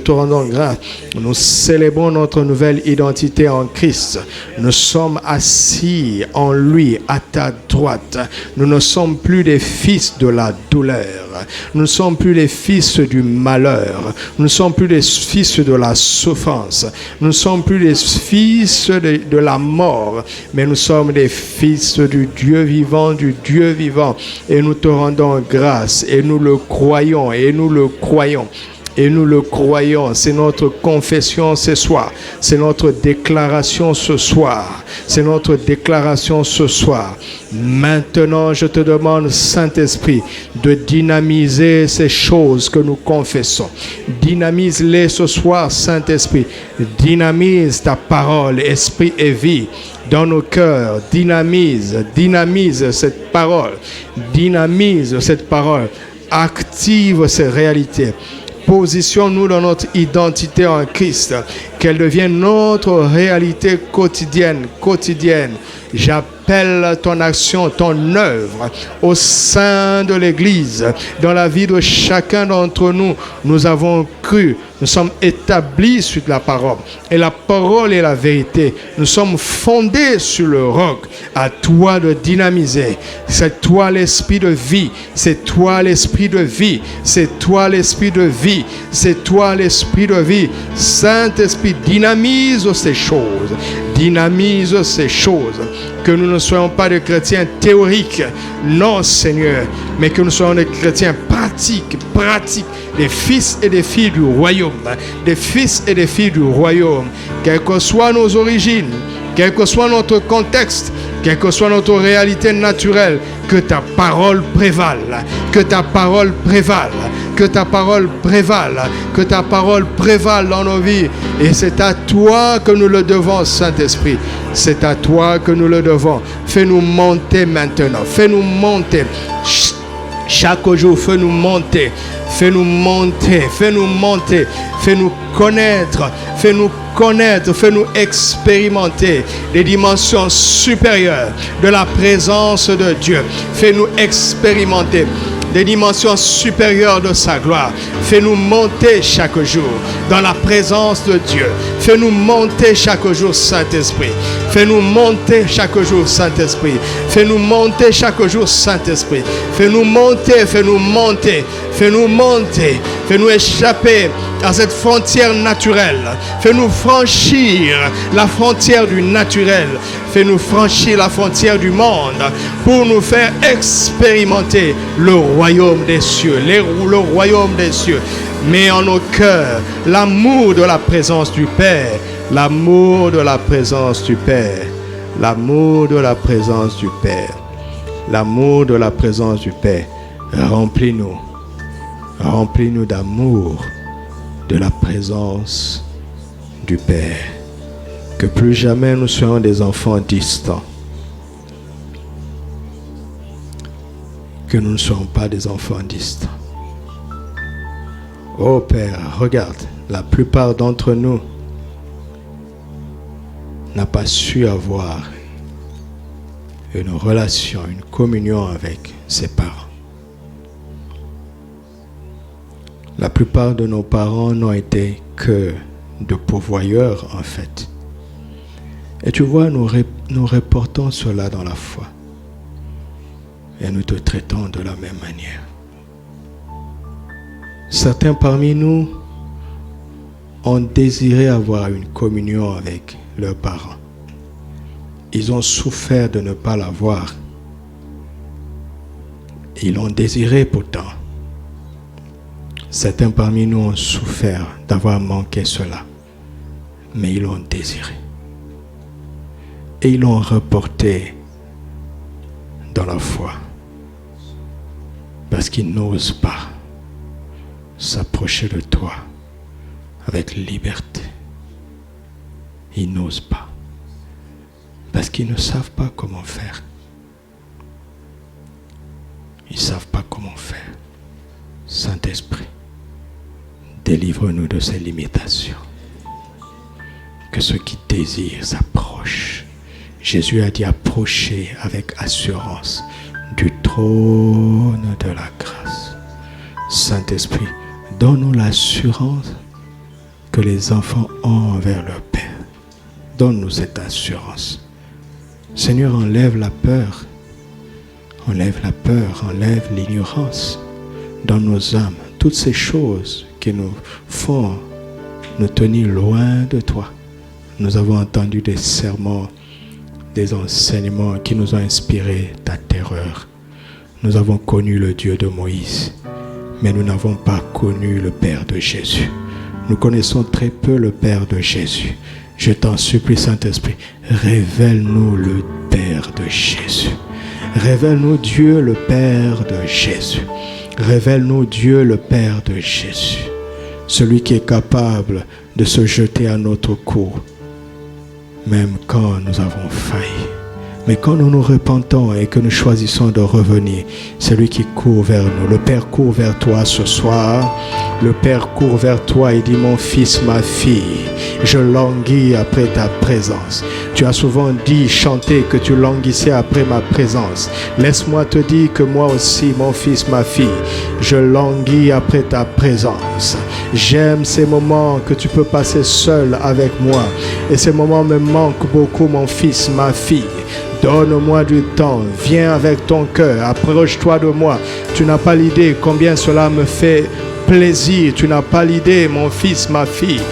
[SPEAKER 3] célébrons notre nouvelle identité en Christ. Nous sommes assis en lui, à ta droite. Nous ne sommes plus des fils de la douleur. Nous ne sommes plus les fils du malheur. Nous ne sommes plus les fils de la souffrance. Nous ne sommes plus les fils de la mort. Mais nous sommes des fils du Dieu vivant, Et nous te rendons grâce. Et nous le croyons. C'est notre confession ce soir. C'est notre déclaration ce soir. Maintenant, je te demande, Saint-Esprit, de dynamiser ces choses que nous confessons. Dynamise-les ce soir, Saint-Esprit. Dynamise ta parole, esprit et vie dans nos cœurs. Dynamise cette parole. Active ces réalités. Positionne-nous dans notre identité en Christ, qu'elle devienne notre réalité quotidienne. J'appelle ton action, ton œuvre au sein de l'Église, dans la vie de chacun d'entre nous. Nous avons cru, nous sommes établis sur la parole, et la parole est la vérité. Nous sommes fondés sur le roc. À toi de dynamiser. C'est toi l'esprit de vie. Saint-Esprit, dynamise ces choses. Que nous ne soyons pas des chrétiens théoriques, non Seigneur, mais que nous soyons des chrétiens pratiques, des fils et des filles du royaume, quelles que soient nos origines, quel que soit notre contexte, quelle que soit notre réalité naturelle, que ta parole prévale, dans nos vies. Et c'est à toi que nous le devons, Saint-Esprit. C'est à toi que nous le devons. Fais-nous monter maintenant. Fais-nous monter. Chaque jour, fais-nous monter. Fais-nous connaître. Fais-nous expérimenter les dimensions supérieures de la présence de Dieu. Fais-nous expérimenter des dimensions supérieures de sa gloire. Fais-nous monter chaque jour dans la présence de Dieu. Fais-nous monter chaque jour, Saint-Esprit. Fais-nous monter chaque jour, Saint-Esprit. Fais-nous monter chaque jour, Saint-Esprit. Fais-nous monter. Fais-nous échapper à cette frontière naturelle. Fais-nous franchir la frontière du naturel. Fais-nous franchir la frontière du monde pour nous faire expérimenter le royaume des cieux, le royaume des cieux. Mets en nos cœurs l'amour de la présence du Père, l'amour de la présence du Père, l'amour de la présence du Père, l'amour de la présence du Père. Remplis-nous, remplis-nous d'amour de la présence du Père. Que plus jamais nous soyons des enfants distants. Que nous ne soyons pas des enfants distants. Oh Père, regarde, la plupart d'entre nous n'a pas su avoir une relation, une communion avec ses parents. La plupart de nos parents n'ont été que de pourvoyeurs en fait. Et tu vois, nous reportons cela dans la foi. Et nous te traitons de la même manière. Certains parmi nous ont désiré avoir une communion avec leurs parents. Ils ont souffert de ne pas l'avoir. Ils l'ont désiré pourtant. Certains parmi nous ont souffert d'avoir manqué cela. Mais ils l'ont désiré. Et ils l'ont reporté dans la foi. Parce qu'ils n'osent pas s'approcher de toi avec liberté. Ils n'osent pas. Parce qu'ils ne savent pas comment faire. Ils ne savent pas comment faire. Saint-Esprit, délivre-nous de ces limitations. Que ceux qui désirent s'approchent. Jésus a dit approcher avec assurance du trône de la grâce. Saint-Esprit, donne-nous l'assurance que les enfants ont envers leur Père. Donne-nous cette assurance. Seigneur, enlève la peur. Enlève la peur, enlève l'ignorance dans nos âmes. Toutes ces choses qui nous font nous tenir loin de toi. Nous avons entendu des sermons, des enseignements qui nous ont inspiré ta terreur. Nous avons connu le Dieu de Moïse, mais nous n'avons pas connu le Père de Jésus. Nous connaissons très peu le Père de Jésus. Je t'en supplie, Saint-Esprit, révèle-nous le Père de Jésus. Révèle-nous Dieu, le Père de Jésus. Révèle-nous Dieu, le Père de Jésus. Celui qui est capable de se jeter à notre cou, même quand nous avons failli. Mais quand nous nous repentons et que nous choisissons de revenir, c'est lui qui court vers nous. Le Père court vers toi ce soir. Le Père court vers toi et dit, mon fils, ma fille, je languis après ta présence. Tu as souvent dit, chanté que tu languissais après ma présence. Laisse-moi te dire que moi aussi, mon fils, ma fille, je languis après ta présence. J'aime ces moments que tu peux passer seul avec moi. Et ces moments me manquent beaucoup, mon fils, ma fille. Donne-moi du temps, viens avec ton cœur, approche-toi de moi. Tu n'as pas l'idée combien cela me fait plaisir. Tu n'as pas l'idée, mon fils, ma fille.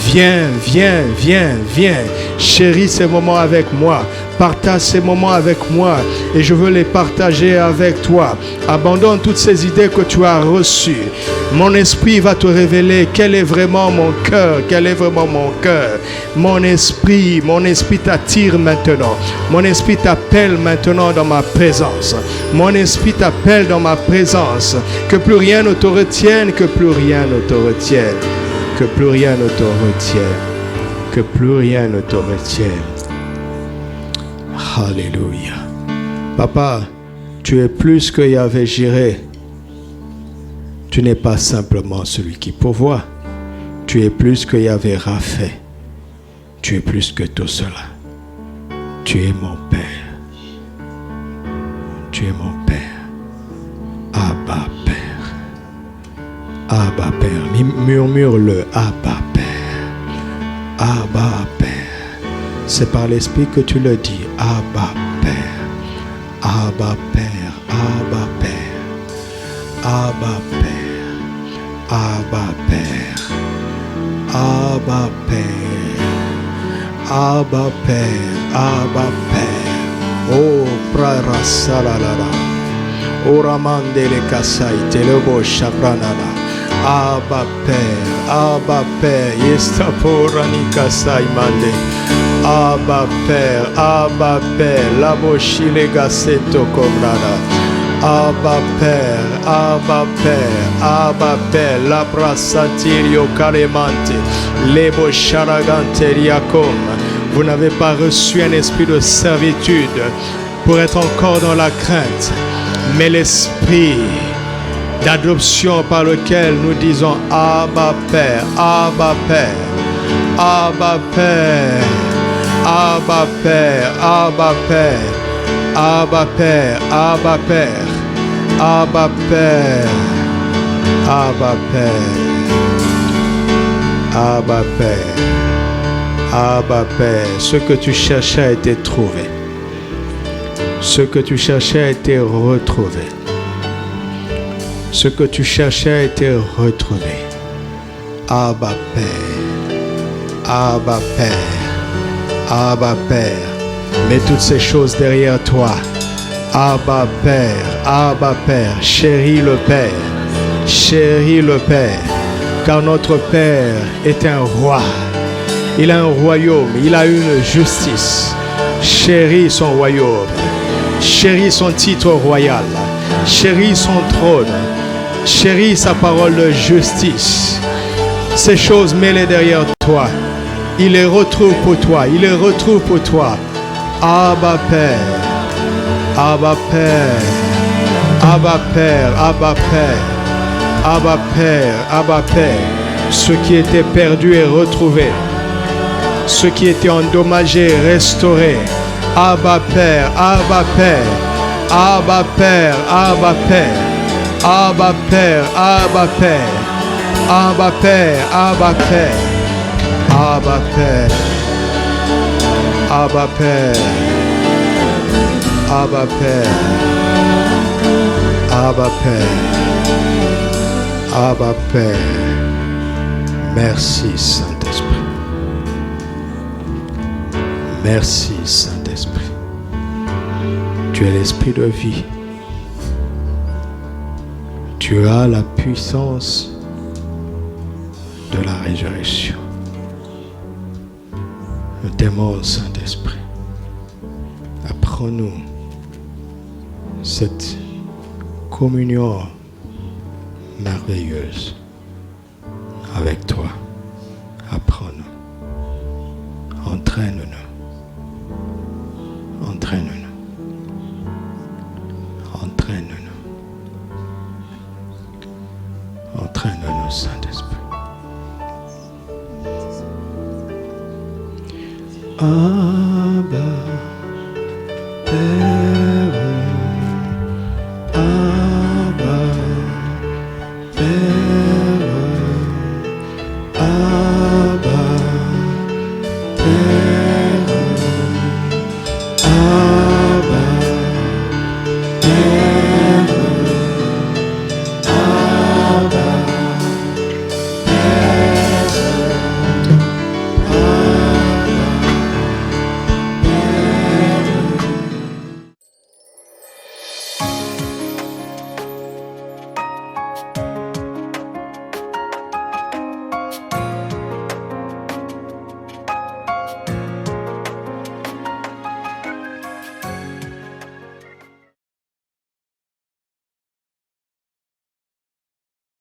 [SPEAKER 3] Viens, viens, viens, viens. Chéris ces moments avec moi. Partage ces moments avec moi et je veux les partager avec toi. Abandonne toutes ces idées que tu as reçues. Mon esprit va te révéler quel est vraiment mon cœur, quel est vraiment mon cœur. Mon esprit t'attire maintenant. Mon esprit t'appelle maintenant dans ma présence. Mon esprit t'appelle dans ma présence. Que plus rien ne te retienne, que plus rien ne te retienne. Que plus rien ne te retienne. Que plus rien ne te retienne. Alléluia. Papa, tu es plus que Yahvé Jireh. Tu n'es pas simplement celui qui pourvoit. Tu es plus que Yahvé Rapha. Tu es plus que tout cela. Tu es mon Père. Tu es mon Père. Abba Père. Abba Père. Murmure-le. Abba Père. Abba Père. C'est par l'Esprit que tu le dis. Abba Père. Abba Père. Abba Père. Abba Père. Abba Père. Abba Père, Abba Père, Abba Père. Oh, Prara Salalala. Oramande le Kasai, Telebo Shapranala. Abba Père, Yestaporani Kasai Mande. Abba Père, Laboshile Gasseto Cobrada. Abba Père, Labra Santirio Calemante, Lebo Charaganteriacom. Vous n'avez pas reçu un esprit de servitude pour être encore dans la crainte, mais l'esprit d'adoption par lequel nous disons Abba Père, Abba Père, Abba Père, Abba Père, Abba Père, Abba Père, Abba Père, Abba Père, Abba Père, Abba Père, Abba Père. Ce que tu cherchais a été trouvé. Ce que tu cherchais a été retrouvé. Ce que tu cherchais a été retrouvé. Abba Père, Abba Père, Abba Père. Mets toutes ces choses derrière toi. Abba Père, chéris le Père, chéris le Père, car notre Père est un roi. Il a un royaume, il a une justice. Chéris son royaume, chéris son titre royal, chéris son trône, chéris sa parole de justice. Ces choses, mets-les derrière toi. Il les retrouve pour toi, il les retrouve pour toi. Abba Père, Abba Père, Abba Père, Abba Père, Abba Père, Abba Père. Ce qui était perdu est retrouvé. Ce qui était endommagé est restauré. Abba Père, Abba Père, Abba Père, Abba Père, Abba Père, Abba Père, Abba Père, Abba Père, Abba Père, Abba Père, Abba Père, Abba Père, Abba Père. Merci Saint-Esprit. Merci Saint-Esprit. Tu es l'esprit de vie. Tu as la puissance de la résurrection. Nous t'aimons, Saint-Esprit. Apprends-nous cette communion merveilleuse avec toi. Apprends-nous. Entraîne-nous. Entraîne-nous. Entraîne-nous. Entraîne-nous, Saint-Esprit. Abba.